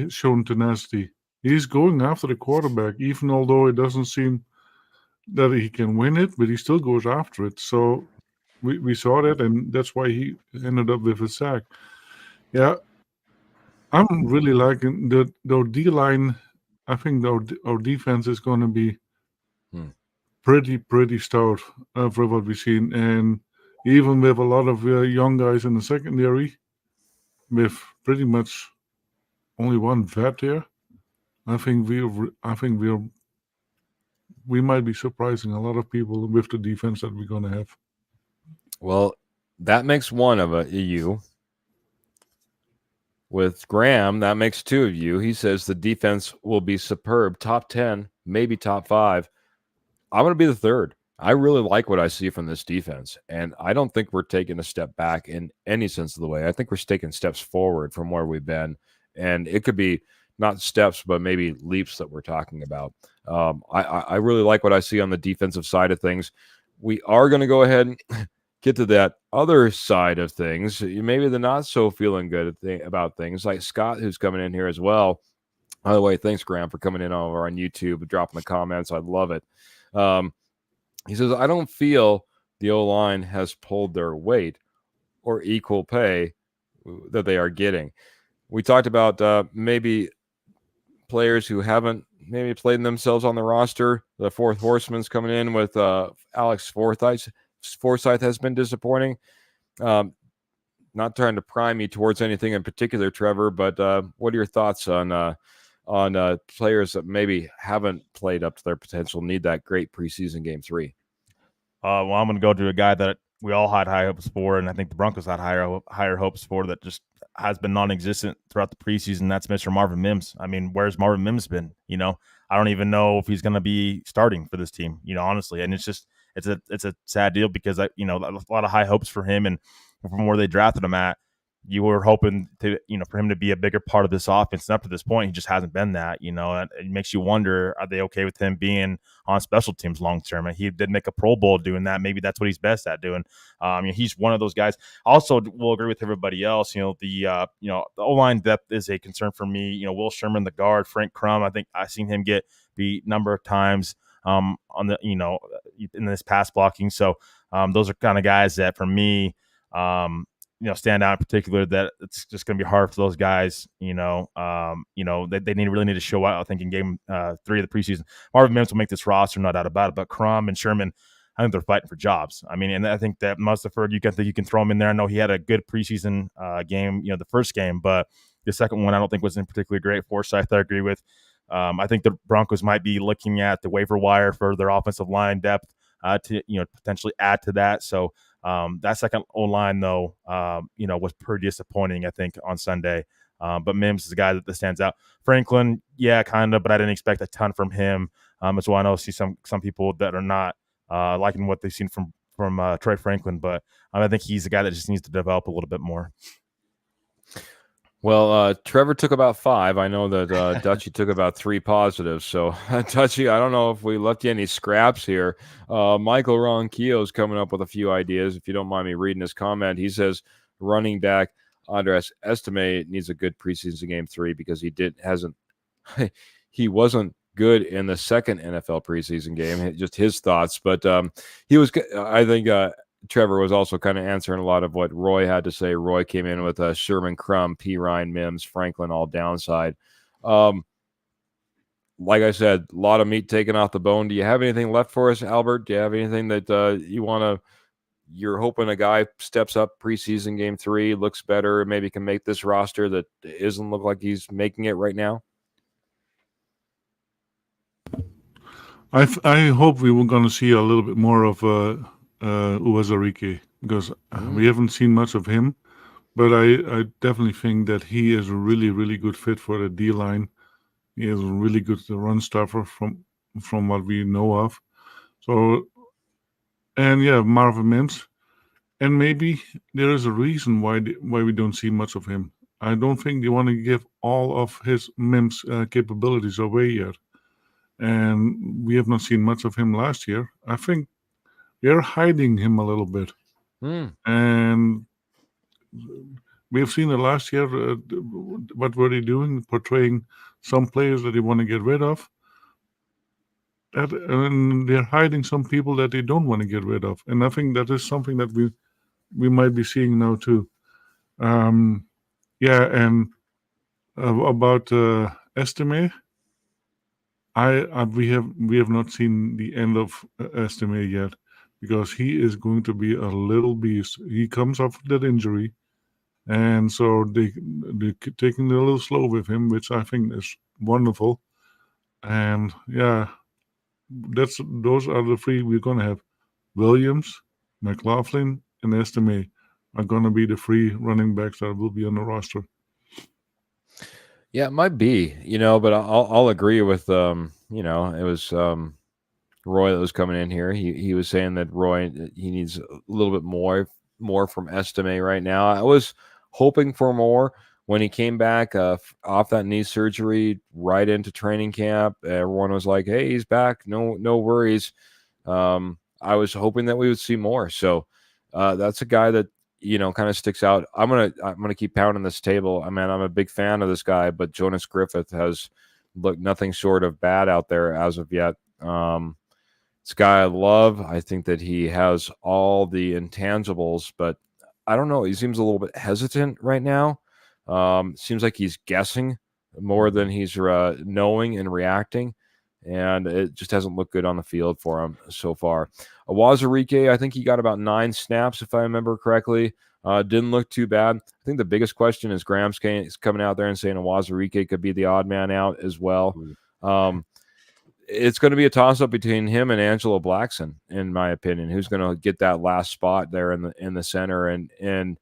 shown tenacity. He's going after the quarterback, even although it doesn't seem that he can win it, but he still goes after it. So we saw that, and that's why he ended up with a sack. Yeah, I'm really liking the D-line. I think our defense is going to be pretty stout for what we've seen. And even with a lot of young guys in the secondary, with pretty much only one vet there, I think we might be surprising a lot of people with the defense that we're going to have. Well, that makes one of you. With Graham, that makes 2 of you. He says the defense will be superb, top 10, maybe top 5. I'm going to be the 3rd. I really like what I see from this defense, and I don't think we're taking a step back in any sense of the way. I think we're taking steps forward from where we've been, and it could be not steps, but maybe leaps that we're talking about. I really like what I see on the defensive side of things. We are going to go ahead and get to that other side of things. Maybe the not so feeling good about things, like Scott, who's coming in here as well. By the way, thanks, Graham, for coming in over on YouTube and dropping the comments. I love it. He says, I don't feel the O-line has pulled their weight or equal pay that they are getting. We talked about maybe players who haven't maybe played themselves on the roster. The fourth horseman's coming in with Alex Forsyth. Forsyth has been disappointing. Not trying to prime you towards anything in particular, Trevor, but what are your thoughts on players that maybe haven't played up to their potential, need that great preseason game 3? Well, I'm going to go to a guy that we all had high hopes for, and I think the Broncos had higher hopes for, that just has been non-existent throughout the preseason. That's Mr. Marvin Mims. I mean, where's Marvin Mims been? I don't even know if he's going to be starting for this team, honestly. And it's a sad deal because a lot of high hopes for him, and from where they drafted him at, you were hoping to, for him to be a bigger part of this offense. And up to this point, he just hasn't been that. It makes you wonder, are they okay with him being on special teams long term? And he did make a Pro Bowl doing that. Maybe that's what he's best at doing. He's one of those guys. Also, will agree with everybody else. The O-line depth is a concern for me. Will Sherman, the guard, Frank Crum. I think I've seen him get beat a number of times on the in this pass blocking. So those are kind of guys that for me. Stand out in particular, that it's just going to be hard for those guys. They really need to show out, I think, in game 3 of the preseason. Marvin Mims will make this roster, no doubt about it. But Crum and Sherman, I think they're fighting for jobs. I mean, and I think that Mustipher, you can throw him in there. I know he had a good preseason game, the first game, but the second one I don't think was in particularly great. Forsyth, I agree with. I think the Broncos might be looking at the waiver wire for their offensive line depth to potentially add to that. So that second O-line, though, was pretty disappointing, I think, on Sunday. But Mims is a guy that stands out. Franklin, yeah, kind of, but I didn't expect a ton from him. As well, I know I see some people that are not liking what they've seen from Troy Franklin, but I think he's a guy that just needs to develop a little bit more. Well, Trevor took about 5. I know that Dutchie took about 3 positives. So, Dutchie, I don't know if we left you any scraps here. Michael Ronquillo is coming up with a few ideas. If you don't mind me reading his comment, he says running back Andres Estime needs a good preseason game 3 because he wasn't good in the second NFL preseason game. Just his thoughts, but he was. I think. Trevor was also kind of answering a lot of what Roy had to say. Roy came in with Sherman, Crum, P. Ryan, Mims, Franklin, all downside. Like I said, a lot of meat taken off the bone. Do you have anything left for us, Albert? Do you have anything that you're hoping a guy steps up preseason game 3, looks better, maybe can make this roster that doesn't look like he's making it right now? I hope we were going to see a little bit more of Uwazurike, because we haven't seen much of him, but I definitely think that he is a really, really good fit for the D-line. He is really good run stuffer from what we know of. So, and yeah, Marvin Mims, and maybe there is a reason why we don't see much of him. I don't think they want to give all of his Mims capabilities away yet, and we have not seen much of him last year. I think they're hiding him a little bit. And we have seen it last year. What were they doing? Portraying some players that they want to get rid of. And they're hiding some people that they don't want to get rid of. And I think that is something that we might be seeing now too. And about Estime, we have not seen the end of Estime yet, because he is going to be a little beast. He comes off that injury, and so they're taking it a little slow with him, which I think is wonderful. And yeah, those are the 3 we're going to have. Williams, McLaughlin, and Estime are going to be the 3 running backs that will be on the roster. Yeah, it might be, but I'll agree with, it was Roy that was coming in here. He was saying that Roy, he needs a little bit more from Estime right now. I was hoping for more when he came back off that knee surgery right into training camp. Everyone was like, "Hey, he's back. No worries." I was hoping that we would see more. So that's a guy that kind of sticks out. I'm gonna keep pounding this table. I mean, I'm a big fan of this guy, but Jonas Griffith has looked nothing short of bad out there as of yet. This guy I love. I think that he has all the intangibles, but I don't know. He seems a little bit hesitant right now. Seems like he's guessing more than he's knowing and reacting, and it just hasn't looked good on the field for him so far. Awazarike, I think he got about 9 snaps, if I remember correctly. Didn't look too bad. I think the biggest question is Graham's coming out there and saying Awazarike could be the odd man out as well. It's going to be a toss-up between him and Angelo Blackson, in my opinion, who's going to get that last spot there in the center. And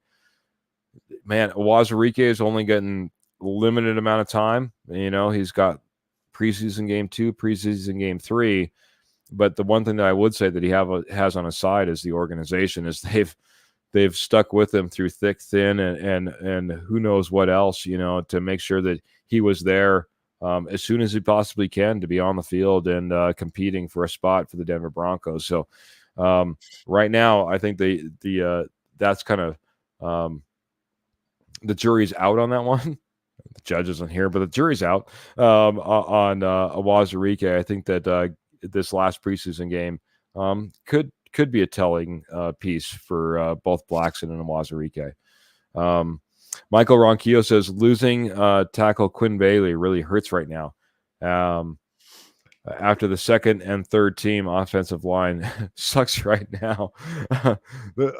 man, Awazarike is only getting limited amount of time. You know, he's got preseason game 2, preseason game 3. But the one thing that I would say that he has on his side is the organization is they've stuck with him through thick, thin, and who knows what else, you know, to make sure that he was there as soon as he possibly can to be on the field and competing for a spot for the Denver Broncos. So right now, I think that's kind of the jury's out on that one. The judge isn't here, but the jury's out on Awazarike. I think that this last preseason game could be a telling piece for both Blackson and Awazarike. Michael Ronquillo says losing tackle Quinn Bailey really hurts right now. After the second and third team offensive line sucks right now.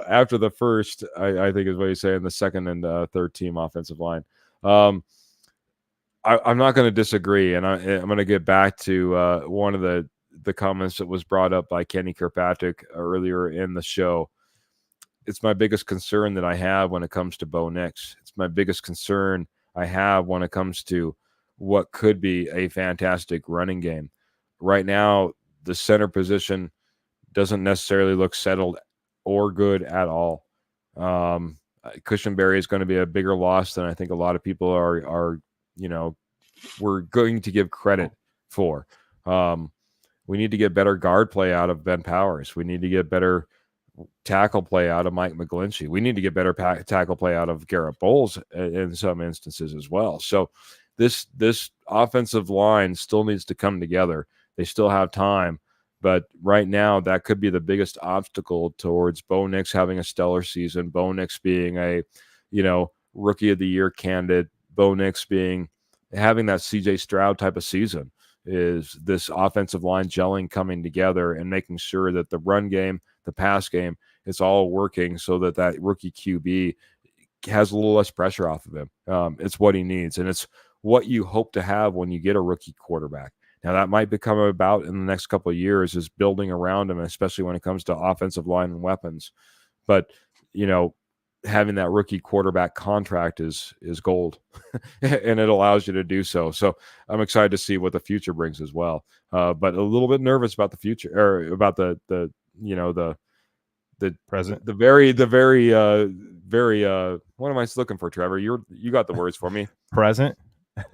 After the first, I think is what he's saying, the second and third team offensive line. I'm not going to disagree, and I'm going to get back to one of the comments that was brought up by Kenny Kirkpatrick earlier in the show. It's my biggest concern that I have when it comes to Bo Nix. It's my biggest concern I have when it comes to what could be a fantastic running game. Right now, the center position doesn't necessarily look settled or good at all. Cushionberry is going to be a bigger loss than I think a lot of people are we're going to give credit for. We need to get better guard play out of Ben Powers. We need to get better tackle play out of Mike McGlinchey. We need to get better tackle play out of Garrett Bowles in some instances as well. So this offensive line still needs to come together. They still have time, but right now that could be the biggest obstacle towards Bo Nix having a stellar season, Bo Nix being a, rookie of the year candidate, Bo Nix having that CJ Stroud type of season, is this offensive line gelling, coming together, and making sure that the run game, the pass game, it's all working so that rookie QB has a little less pressure off of him. It's what he needs, and it's what you hope to have when you get a rookie quarterback. Now, that might become about in the next couple of years is building around him, especially when it comes to offensive line and weapons. But, having that rookie quarterback contract is gold, and it allows you to do so. So I'm excited to see what the future brings as well. But a little bit nervous about the future, or about the present, the very what am I looking for, Trevor? You got the words for me. present.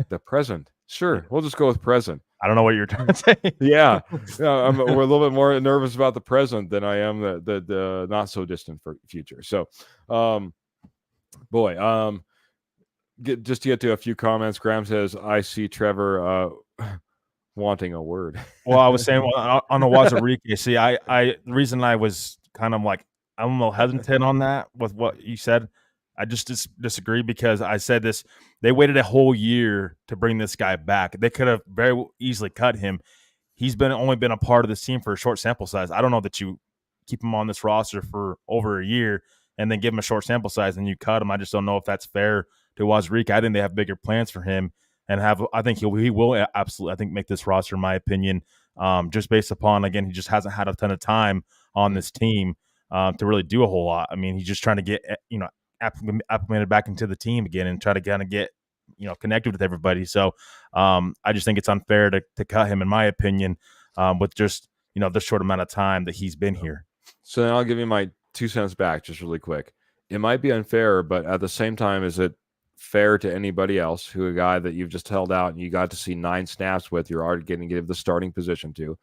The present. Sure. We'll just go with present. I don't know what you're trying to say. Yeah. We're a little bit more nervous about the present than I am the not so distant future. So, just to get to a few comments, Graham says, I see Trevor wanting a word. Well, I was saying on the Awazarike, see, the reason I was kind of like, I'm a little hesitant on that with what you said. I just disagree because I said this. They waited a whole year to bring this guy back. They could have very easily cut him. He's only been a part of this team for a short sample size. I don't know that you keep him on this roster for over a year and then give him a short sample size and you cut him. I just don't know if that's fair to Awazarike. I think they have bigger plans for him and I think he will absolutely, I think, make this roster, in my opinion, just based upon, again, he just hasn't had a ton of time on this team to really do a whole lot. I mean, he's just trying to get, acclimated back into the team again and try to kind of get, connected with everybody. So I just think it's unfair to cut him, in my opinion, with just, this short amount of time that he's been here. So then I'll give you my 2 cents back just really quick. It might be unfair, but at the same time, is it fair to anybody else who a guy that you've just held out and you got to see 9 snaps with, you're already getting to give the starting position to?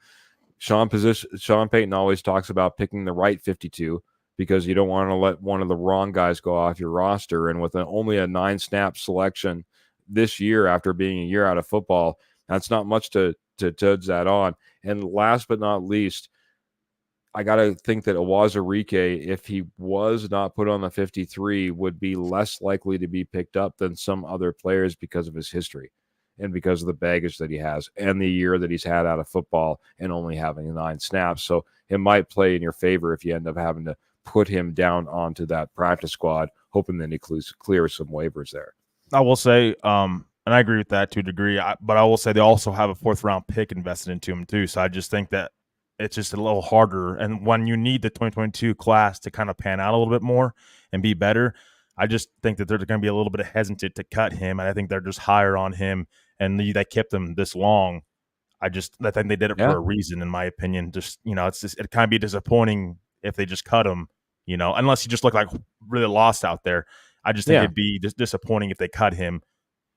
Sean Payton always talks about picking the right 52 because you don't want to let one of the wrong guys go off your roster. And with only a 9-snap selection this year after being a year out of football, that's not much to judge that on. And last but not least, I got to think that Awazarike, if he was not put on the 53, would be less likely to be picked up than some other players because of his history and because of the baggage that he has and the year that he's had out of football and only having 9 snaps. So it might play in your favor if you end up having to put him down onto that practice squad, hoping that he clears some waivers there. I will say, and I agree with that to a degree, but I will say they also have a 4th-round pick invested into him too. So I just think that it's just a little harder. And when you need the 2022 class to kind of pan out a little bit more and be better, I just think that they're going to be a little bit hesitant to cut him. And I think they're just higher on him, and they kept him this long. I think they did it for a reason, in my opinion. Just, it kind of be disappointing if they just cut him, unless he just looked like really lost out there. I just think it'd be disappointing if they cut him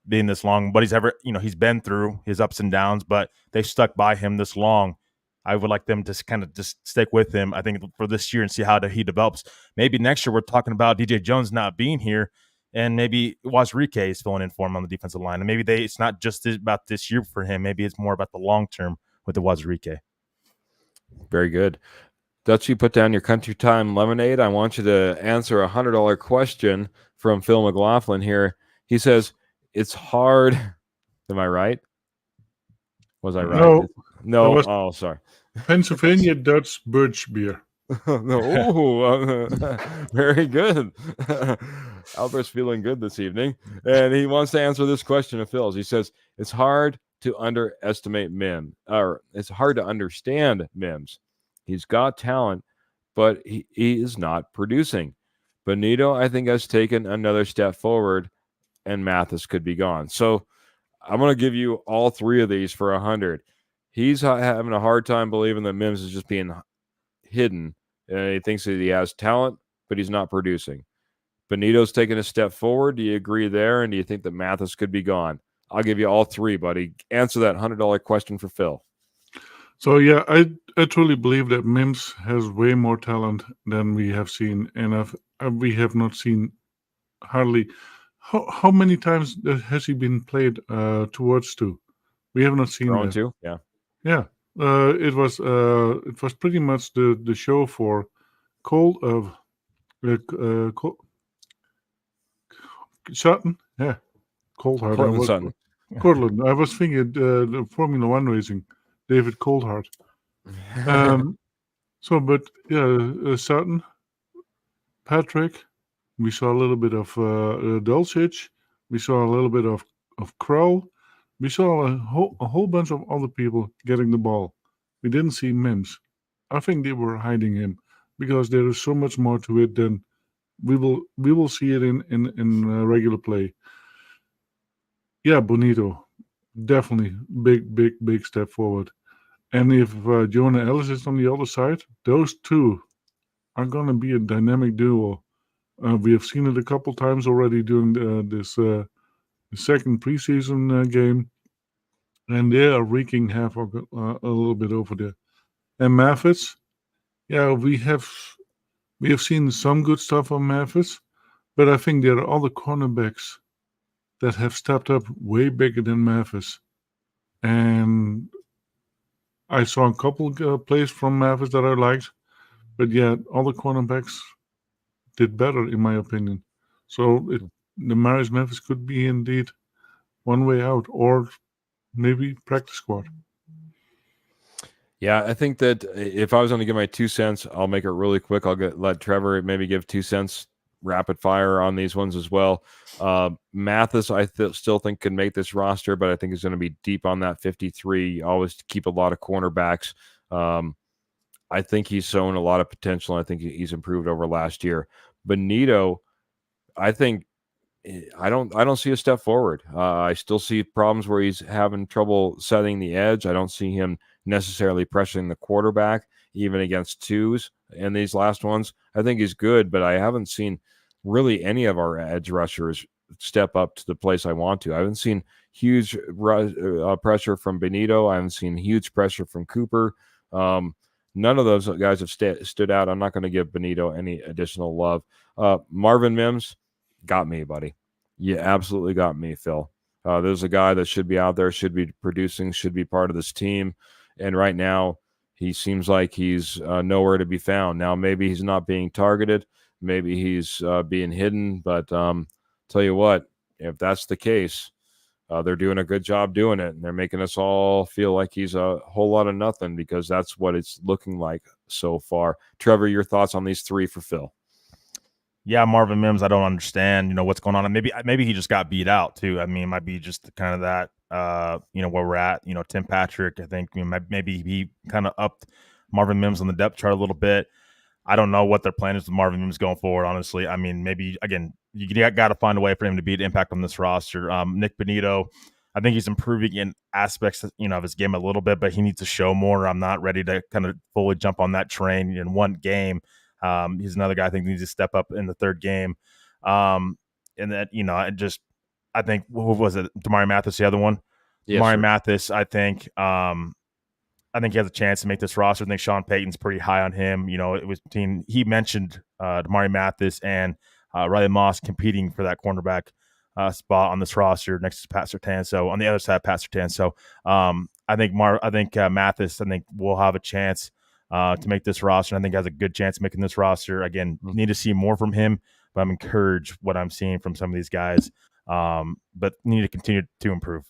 being this long. But he's been through his ups and downs, but they stuck by him this long. I would like them to kind of just stick with him, I think, for this year and see how he develops. Maybe next year we're talking about DJ Jones not being here, and maybe Wazirike is filling in for him on the defensive line. And maybe it's not just about this year for him. Maybe it's more about the long term with the Wazirike. Very good. Dutchie, put down your country time lemonade. I want you to answer a $100 question from Phil McLaughlin here. He says, it's hard. Am I right? Was I right? No. Oh, sorry. Pennsylvania Dutch Birch beer. No. Very good. Albert's feeling good this evening. And he wants to answer this question of Phil's. He says, it's hard to underestimate Mims, or it's hard to understand Mims. He's got talent, but he is not producing. Bonito, I think, has taken another step forward, and Mathis could be gone. So I'm going to give you all 3 of these for 100. He's having a hard time believing that Mims is just being hidden. He thinks that he has talent, but he's not producing. Bonito's taking a step forward. Do you agree there? And do you think that Mathis could be gone? I'll give you all 3, buddy. Answer that $100 question for Phil. So, yeah, I truly believe that Mims has way more talent than we have seen. And we have not seen hardly... How many times has he been played towards 2? We have not seen that. 2? Yeah. Yeah. It was pretty much the show for Sutton. Yeah. Cortland Sutton. Cortland. I was thinking the Formula One racing. David Coulthard. Sutton, Patrick. We saw a little bit of Dulcich. We saw a little bit of Crow. We saw a whole bunch of other people getting the ball. We didn't see Mims. I think they were hiding him because there is so much more to it than we will see it in regular play. Yeah, Bonito, definitely big step forward. And if Jonah Ellis is on the other side, those 2 are going to be a dynamic duo. We have seen it a couple times already during this second preseason game, and they are wreaking havoc a little bit over there. And Mathis, yeah, we have seen some good stuff on Mathis, but I think there are other cornerbacks that have stepped up way bigger than Mathis. And I saw a couple plays from Mathis that I liked, but yeah, other cornerbacks did better, in my opinion. So the Maris Memphis could be indeed one way out, or maybe practice squad. Yeah, I think that if I was going to give my 2 cents, I'll make it really quick. I'll let Trevor maybe give 2 cents rapid fire on these ones as well. Mathis, I still think can make this roster, but I think he's going to be deep on that 53. You always keep a lot of cornerbacks. I think he's shown a lot of potential. I think he's improved over last year. Bonito, I think I don't see a step forward. I still see problems where he's having trouble setting the edge. I don't see him necessarily pressuring the quarterback, even against 2s in these last ones. I think he's good, but I haven't seen really any of our edge rushers step up to the place I want to. I haven't seen huge pressure from Bonito. I haven't seen huge pressure from Cooper. None of those guys have stood out. I'm not going to give Bonito any additional love. Marvin Mims got me, buddy. You absolutely got me, Phil. There's a guy that should be out there, should be producing, should be part of this team. And right now, he seems like he's nowhere to be found. Now, maybe he's not being targeted, maybe he's being hidden, but tell you what, if that's the case, they're doing a good job doing it, and they're making us all feel like he's a whole lot of nothing, because that's what it's looking like so far. Trevor, your thoughts on these three for Phil? Yeah, Marvin Mims, I don't understand, what's going on. And maybe he just got beat out too. I mean, it might be just kind of that, where we're at. Tim Patrick, I think maybe he kind of upped Marvin Mims on the depth chart a little bit. I don't know what their plan is with Marvin Mims going forward, honestly. I mean, maybe, again, you got to find a way for him to be an impact on this roster. Nick Benito, I think he's improving in aspects, of his game a little bit, but he needs to show more. I'm not ready to kind of fully jump on that train in one game. He's another guy I think needs to step up in the third game. And that, I think, what was it? Damari Mathis, the other one? Yes, Damari sir. Mathis, I think he has a chance to make this roster. I think Sean Payton's pretty high on him. It was he mentioned Damari Mathis and Riley Moss competing for that cornerback spot on this roster next to Pat Surtain. So on the other side, Pat Surtain. So I think Mathis, will have a chance to make this roster. I think has a good chance of making this roster. Again, need to see more from him, but I'm encouraged what I'm seeing from some of these guys. But need to continue to improve.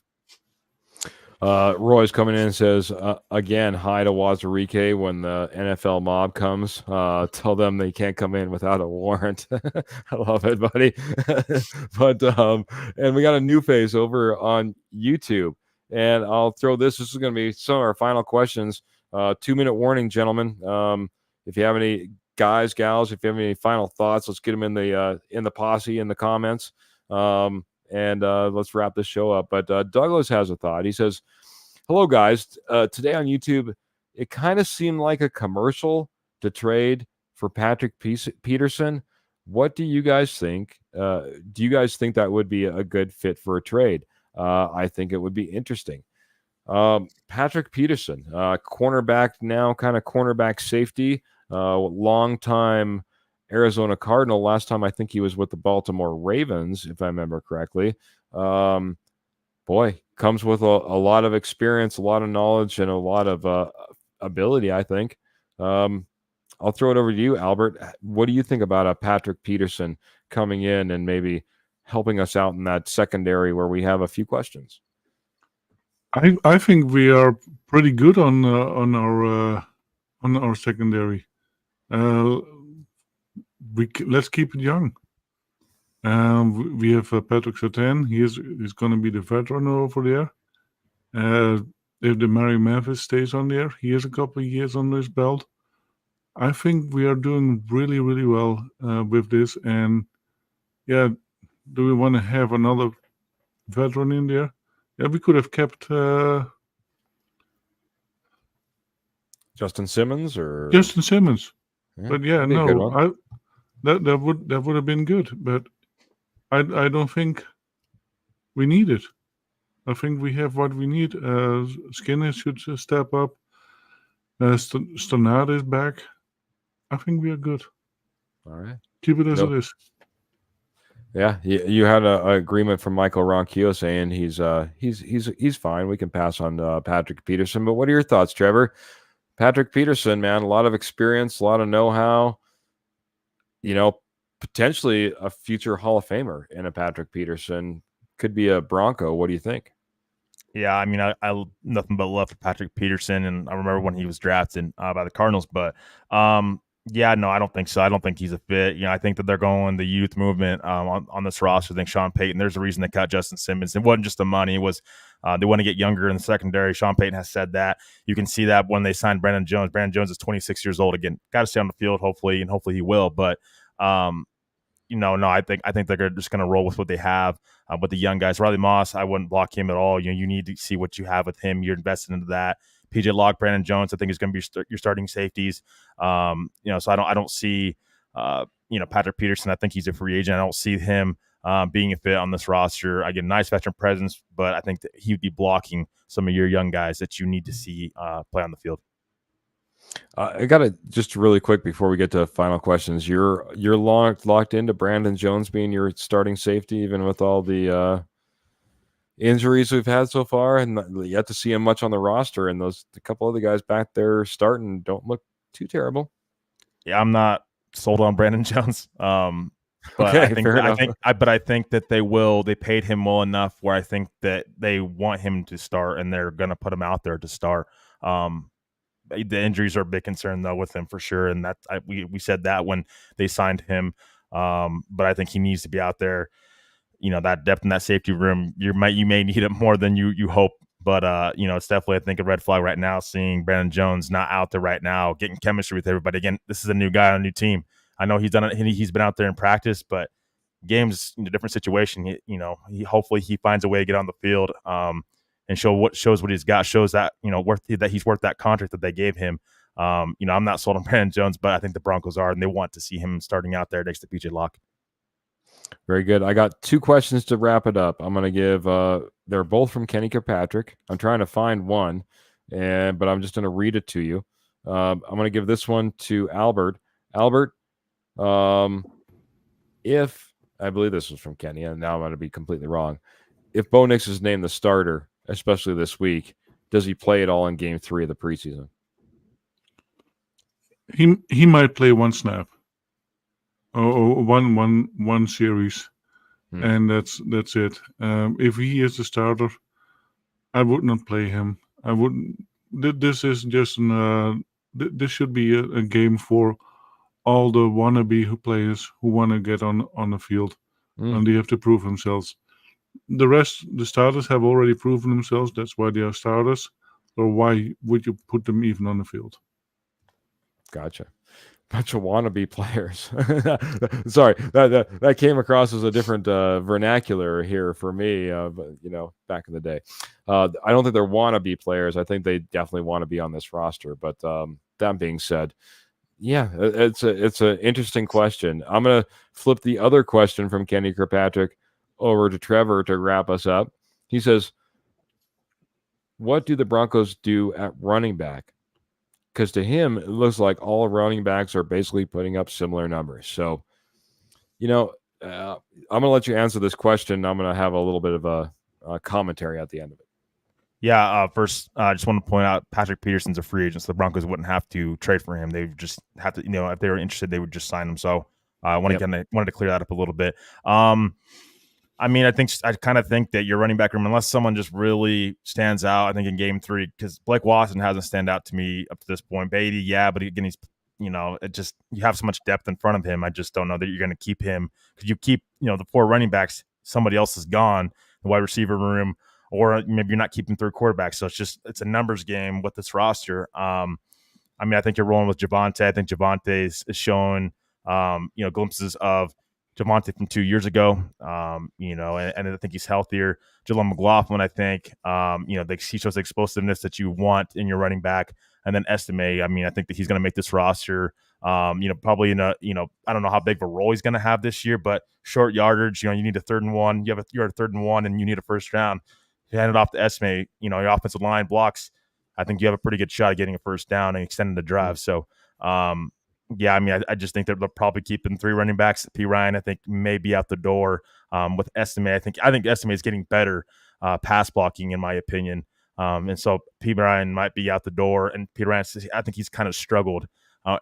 Roy's coming in and says, again, hi to Wazirike when the NFL mob comes. Tell them they can't come in without a warrant. I love it, buddy. But and we got a new face over on YouTube. And I'll throw this. This is going to be some of our final questions. 2-minute warning, gentlemen. If you have any guys, gals, if you have any final thoughts, let's get them in the posse in the comments. And let's wrap this show up. But Douglas has a thought. He says, hello, guys. Today on YouTube, it kind of seemed like a commercial to trade for Patrick Peterson. What do you guys think? Do you guys think that would be a good fit for a trade? I think it would be interesting. Patrick Peterson, cornerback now, kind of cornerback safety, long-time Arizona Cardinal. Last time I think he was with the Baltimore Ravens, if I remember correctly. Boy, comes with a lot of experience, a lot of knowledge, and a lot of ability, I think. I'll throw it over to you, Albert. What do you think about a Patrick Peterson coming in and maybe helping us out in that secondary where we have a few questions? I think we are pretty good on our secondary. Let's keep it young. We have Patrick Surtain. He's going to be the veteran over there. If the Mary Memphis stays on there, he has a couple of years on his belt. I think we are doing really, really well with this. And yeah, do we want to have another veteran in there? Yeah, we could have kept Justin Simmons or Justin Simmons. Yeah, But yeah, that'd be a good one. that would have been good. But I don't think we need it. I think we have what we need. Skinner should step up. Stonard is back. I think we are good. All right. Keep it as Nope. it is. Yeah, you had an agreement from Michael Ronquillo saying he's fine. We can pass on Patrick Peterson. But what are your thoughts, Trevor? Patrick Peterson, man, a lot of experience, a lot of know-how. Potentially a future Hall of Famer in a Patrick Peterson. Could be a Bronco. What do you think? Yeah, I mean, I nothing but love for Patrick Peterson, and I remember when he was drafted by the Cardinals. But yeah, no, I don't think so. I don't think he's a fit. I think that they're going the youth movement on this roster. I think Sean Payton. There's a reason they cut Justin Simmons. It wasn't just the money. It was they want to get younger in the secondary. Sean Payton has said that. You can see that when they signed Brandon Jones. Brandon Jones is 26 years old. Again, got to stay on the field, hopefully, and hopefully he will. But no, I think they're just going to roll with what they have with the young guys. Riley Moss, I wouldn't block him at all. You need to see what you have with him. You're invested into that. PJ Locke, Brandon Jones, I think is going to be your starting safeties. So I don't see Patrick Peterson. I think he's a free agent. I don't see him being a fit on this roster. Again, nice veteran presence, but I think that he would be blocking some of your young guys that you need to see play on the field. I got to just really quick before we get to final questions. You're locked into Brandon Jones being your starting safety, even with all the injuries we've had so far, and yet to see him much on the roster. And a couple other guys back there starting don't look too terrible. Yeah, I'm not sold on Brandon Jones. But okay, fair enough. I think that they will. They paid him well enough where I think that they want him to start, and they're going to put him out there to start. The injuries are a big concern though with him for sure, and we said that when they signed him. But I think he needs to be out there. That depth in that safety room, you may need it more than you hope. But it's definitely, I think, a red flag right now, seeing Brandon Jones not out there right now, getting chemistry with everybody. Again, this is a new guy on a new team. I know he's done it. He's been out there in practice, but games in a different situation. He hopefully he finds a way to get on the field and shows what he's got. Shows that that he's worth that contract that they gave him. I'm not sold on Brandon Jones, but I think the Broncos are, and they want to see him starting out there next to PJ Locke. Very good. I got 2 questions to wrap it up. I'm going to give they're both from Kenny Kirkpatrick. I'm trying to find one, but I'm just going to read it to you. I'm going to give this one to Albert. Albert, if I believe this was from Kenny, and now I'm going to be completely wrong. If Bo Nix is named the starter, especially this week, does he play at all in Game 3 of the preseason? He might play one snap. One series, and that's it. If he is the starter, I would not play him. I wouldn't. This is just this should be a game for all the wannabe players who want to get on the field, and they have to prove themselves. The rest, the starters have already proven themselves. That's why they are starters. Or why would you put them even on the field? Gotcha. Bunch of wannabe players. Sorry, that came across as a different vernacular here for me. But back in the day, I don't think they're wannabe players. I think they definitely want to be on this roster. But that being said, yeah, it's an interesting question. I'm gonna flip the other question from Kenny Kirkpatrick over to Trevor to wrap us up. He says, "What do the Broncos do at running back?" Because to him, it looks like all running backs are basically putting up similar numbers. So, I'm going to let you answer this question. I'm going to have a little bit of a commentary at the end of it. Yeah, first, I just want to point out Patrick Peterson's a free agent, so the Broncos wouldn't have to trade for him. They would just have to, if they were interested, they would just sign him. So I wanted to clear that up a little bit. I kind of think that your running back room, unless someone just really stands out, I think in Game 3, because Blake Watson hasn't stand out to me up to this point. Beatty, yeah, but again, he's, it just, you have so much depth in front of him. I just don't know that you're going to keep him, because you keep, the 4 running backs, somebody else is gone, the wide receiver room, or maybe you're not keeping 3 quarterbacks. So it's a numbers game with this roster. I think you're rolling with Javonte. I think Javonte is showing, glimpses of Javonte from 2 years ago, and I think he's healthier. Jaleel McLaughlin, I think, he shows the explosiveness that you want in your running back. And then Estime, I think that he's going to make this roster, probably in a, I don't know how big of a role he's going to have this year, but short yardage, you need a 3rd and 1. You're at 3rd and 1, and you need a first round. You hand it off to Estime, your offensive line blocks. I think you have a pretty good shot at getting a first down and extending the drive. So, I just think that they're probably keeping 3 running backs. P. Ryan, I think, may be out the door. With Estime, I think Estime is getting better pass blocking, in my opinion. And so P. Ryan might be out the door. And P. Ryan, I think he's kind of struggled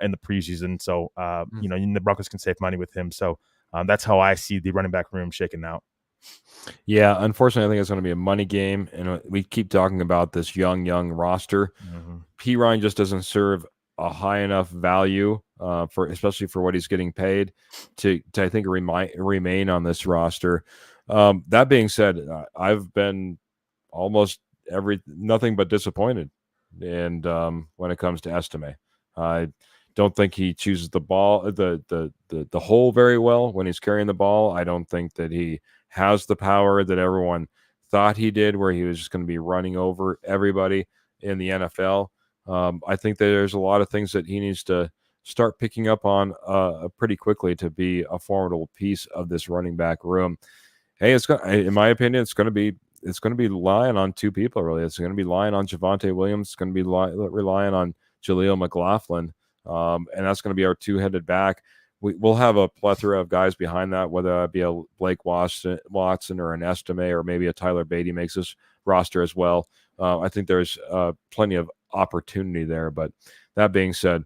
in the preseason. So, the Broncos can save money with him. So that's how I see the running back room shaking out. Yeah, unfortunately, I think it's going to be a money game. And we keep talking about this young roster. Mm-hmm. P. Ryan just doesn't serve a high enough value especially for what he's getting paid to I think remain on this roster. That being said, I've been almost nothing but disappointed. And when it comes to Estime, I don't think he chooses the ball, the hole very well when he's carrying the ball. I don't think that he has the power that everyone thought he did, where he was just going to be running over everybody in the NFL. I think that there's a lot of things that he needs to start picking up on pretty quickly to be a formidable piece of this running back room. Hey, in my opinion, it's going to be relying on 2 people, really. It's going to be relying on Javonte Williams. It's going to be relying on Jaleel McLaughlin. And that's going to be our 2-headed back. we'll have a plethora of guys behind that, whether that be a Blake Watson or an Estime or maybe a Tyler Beatty makes this roster as well. I think there's plenty of opportunity there. But that being said,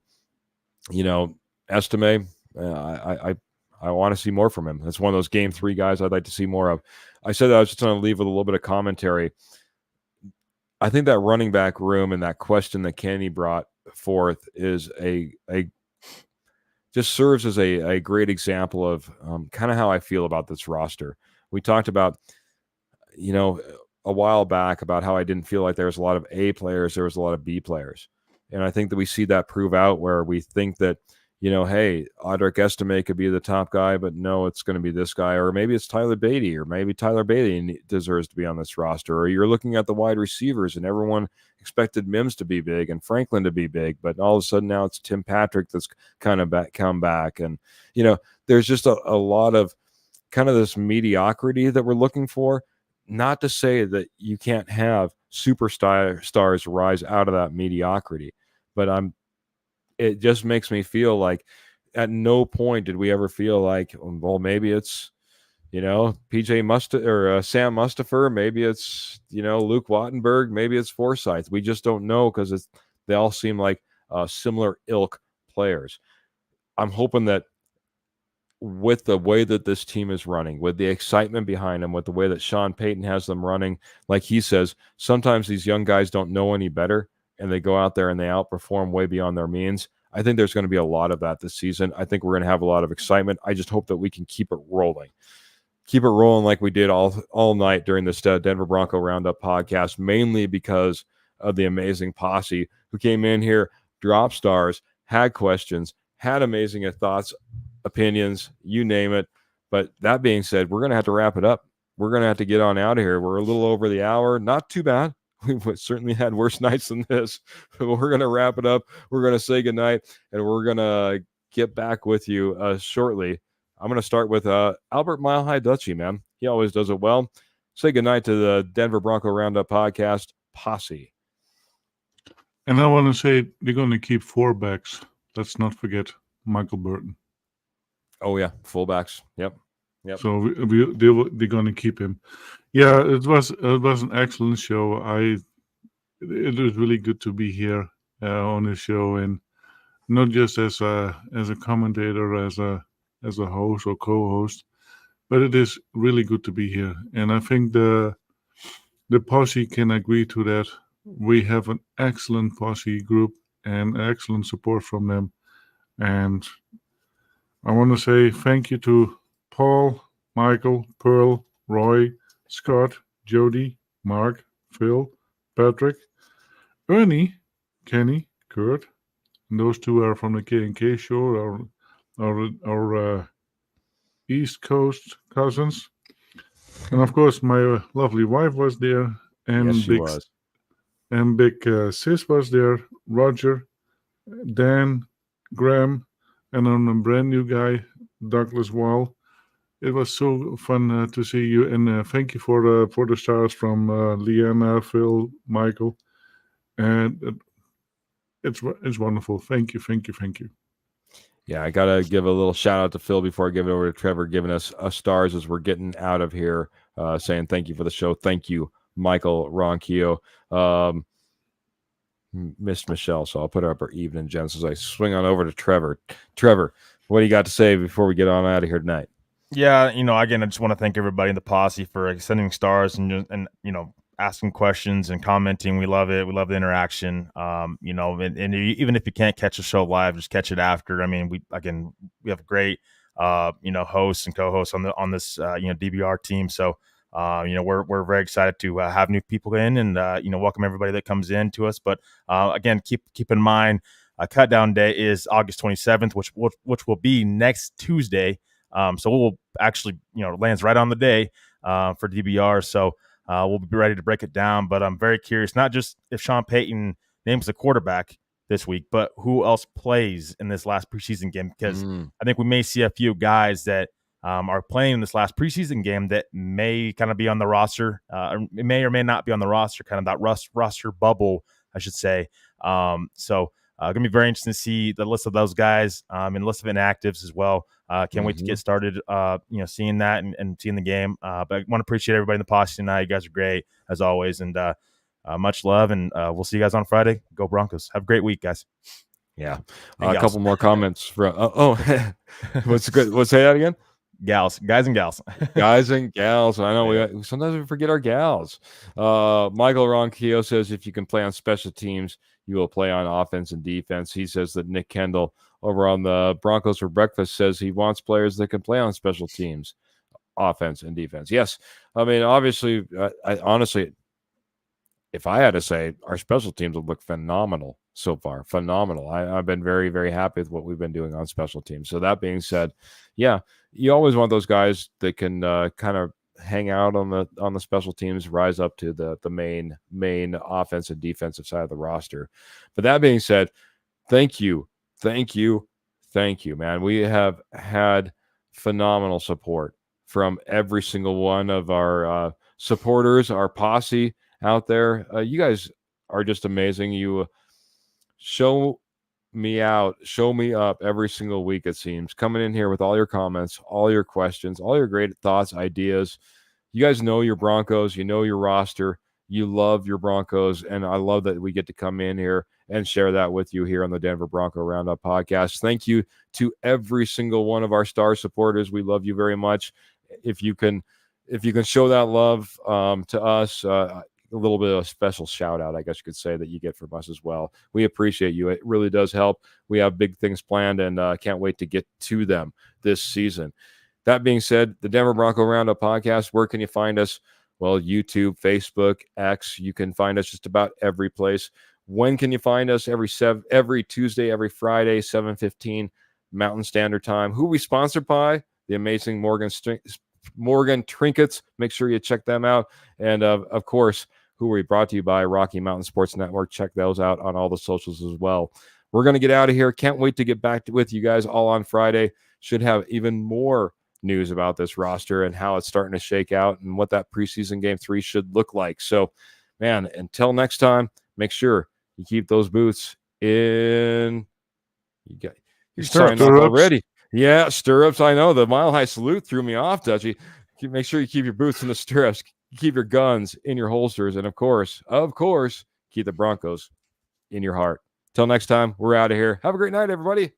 Estime, I want to see more from him. That's one of those game 3 guys I'd like to see more of. I said that I was just going to leave with a little bit of commentary. I think that running back room and that question that Kenny brought forth is just serves as a great example of kind of how I feel about this roster. We talked about, a while back about how I didn't feel like there was a lot of A players, there was a lot of B players. And I think that we see that prove out where we think that, hey, Audric Estime could be the top guy, but no, it's going to be this guy. Or maybe it's Tyler Beatty, or maybe Tyler Beatty deserves to be on this roster. Or you're looking at the wide receivers and everyone expected Mims to be big and Franklin to be big, but all of a sudden now it's Tim Patrick that's kind of come back. And, there's just a lot of kind of this mediocrity that we're looking for. Not to say that you can't have superstars rise out of that mediocrity, but it just makes me feel like at no point did we ever feel like, well, maybe it's, Sam Mustipher, maybe it's, Luke Wattenberg, maybe it's Forsyth. We just don't know because they all seem like similar ilk players. I'm hoping that with the way that this team is running, with the excitement behind them, with the way that Sean Payton has them running, like he says, sometimes these young guys don't know any better and they go out there and they outperform way beyond their means. I think there's going to be a lot of that this season. I think we're going to have a lot of excitement. I just hope that we can keep it rolling. Keep it rolling like we did all night during this Denver Bronco Roundup podcast, mainly because of the amazing posse who came in here, dropped stars, had questions, had amazing thoughts, opinions, you name it. But that being said, we're going to have to wrap it up. We're going to have to get on out of here. We're a little over the hour. Not too bad. We've certainly had worse nights than this. But we're going to wrap it up. We're going to say goodnight, and we're going to get back with you shortly. I'm going to start with Albert Mile High Dutchy, man. He always does it well. Say goodnight to the Denver Bronco Roundup podcast, Posse. And I want to say they're going to keep 4 backs. Let's not forget Michael Burton. Oh, yeah. Fullbacks. Yep. So they're going to keep him. Yeah, it was an excellent show. It was really good to be here on the show, and not just as a commentator, as a host or co-host, but it is really good to be here. And I think the posse can agree to that. We have an excellent posse group and excellent support from them. And I want to say thank you to Paul, Michael, Pearl, Roy, Scott, Jody, Mark, Phil, Patrick, Ernie, Kenny, Kurt. And those 2 are from the K&K show, our East Coast cousins. And of course, my lovely wife was there. And yes, she was. And Big Sis was there, Roger, Dan, Graham, and then a brand new guy, Douglas Wall. It was so fun to see you, and thank you for the stars from Leanna, Phil, Michael, and it's wonderful. Thank you. Yeah, I gotta give a little shout out to Phil before I give it over to Trevor, giving us stars as we're getting out of here, saying thank you for the show. Thank you, Michael Ronquillo. Missed Michelle, so I'll put her up her evening gems as I swing on over to Trevor. Trevor, what do you got to say before we get on out of here tonight? Yeah, again, I just want to thank everybody in the posse for sending stars and asking questions and commenting. We love it. We love the interaction. And even if you can't catch the show live, just catch it after. I mean, we have great hosts and co-hosts on this DBR team. So we're very excited to have new people in and welcome everybody that comes in to us. But again, keep in mind, cut down day is August 27th, which will be next Tuesday. So we'll actually, lands right on the day for DBR. So we'll be ready to break it down. But I'm very curious, not just if Sean Payton names the quarterback this week, but who else plays in this last preseason game? Because I think we may see a few guys that are playing in this last preseason game that may kind of be on the roster, may or may not be on the roster, kind of that roster bubble, I should say. So Going to be very interesting to see the list of those guys and the list of inactives as well. Can't wait to get started, seeing that and seeing the game. But I want to appreciate everybody in the posse tonight. You guys are great, as always, and much love, and we'll see you guys on Friday. Go Broncos. Have a great week, guys. Yeah. A couple more comments from what's good? What's say that again? Guys and gals. Guys and gals. I know we sometimes we forget our gals. Michael Ronquillo says if you can play on special teams, you will play on offense and defense. He says that Nick Kendall over on the Broncos for Breakfast says he wants players that can play on special teams, offense and defense. Yes. I mean, obviously, I honestly, if I had to say, our special teams would look phenomenal so far. Phenomenal. I've been very, very happy with what we've been doing on special teams. So that being said, yeah, you always want those guys that can kind of hang out on the special teams, rise up to the main offense and defensive side of the roster. But that being said, thank you, man. We have had phenomenal support from every single one of our supporters, our posse out there. You guys are just amazing. You show me out, show me up every single week, it seems, coming in here with all your comments, all your questions, all your great thoughts, ideas. You guys know your Broncos, you know your roster, you love your Broncos, and I love that we get to come in here and share that with you here on the Denver Bronco Roundup podcast. Thank you to every single one of our star supporters. We love you very much. If you can show that love to us, a little bit of a special shout out, I guess you could say, that you get from us as well. We appreciate you. It really does help. We have big things planned and can't wait to get to them this season. That being said, the Denver Bronco Roundup podcast, where can you find us? Well, YouTube, Facebook, X. You can find us just about every place. When can you find us? Every Tuesday, every Friday, 7:15 Mountain Standard Time. Who we sponsored by? The amazing Morgan Trinkets. Make sure you check them out. And of course, who we brought to you by Rocky Mountain Sports Network. Check those out on all the socials as well. We're going to get out of here. Can't wait to get back with you guys all on Friday. Should have even more news about this roster and how it's starting to shake out and what that preseason game 3 should look like. So, man, until next time, make sure you keep those boots in. You got your sign off already. Yeah, stirrups. I know the Mile High Salute threw me off, Dutchy. Make sure you keep your boots in the stirrups. Keep your guns in your holsters. And of course, keep the Broncos in your heart. Till next time, we're out of here. Have a great night, everybody.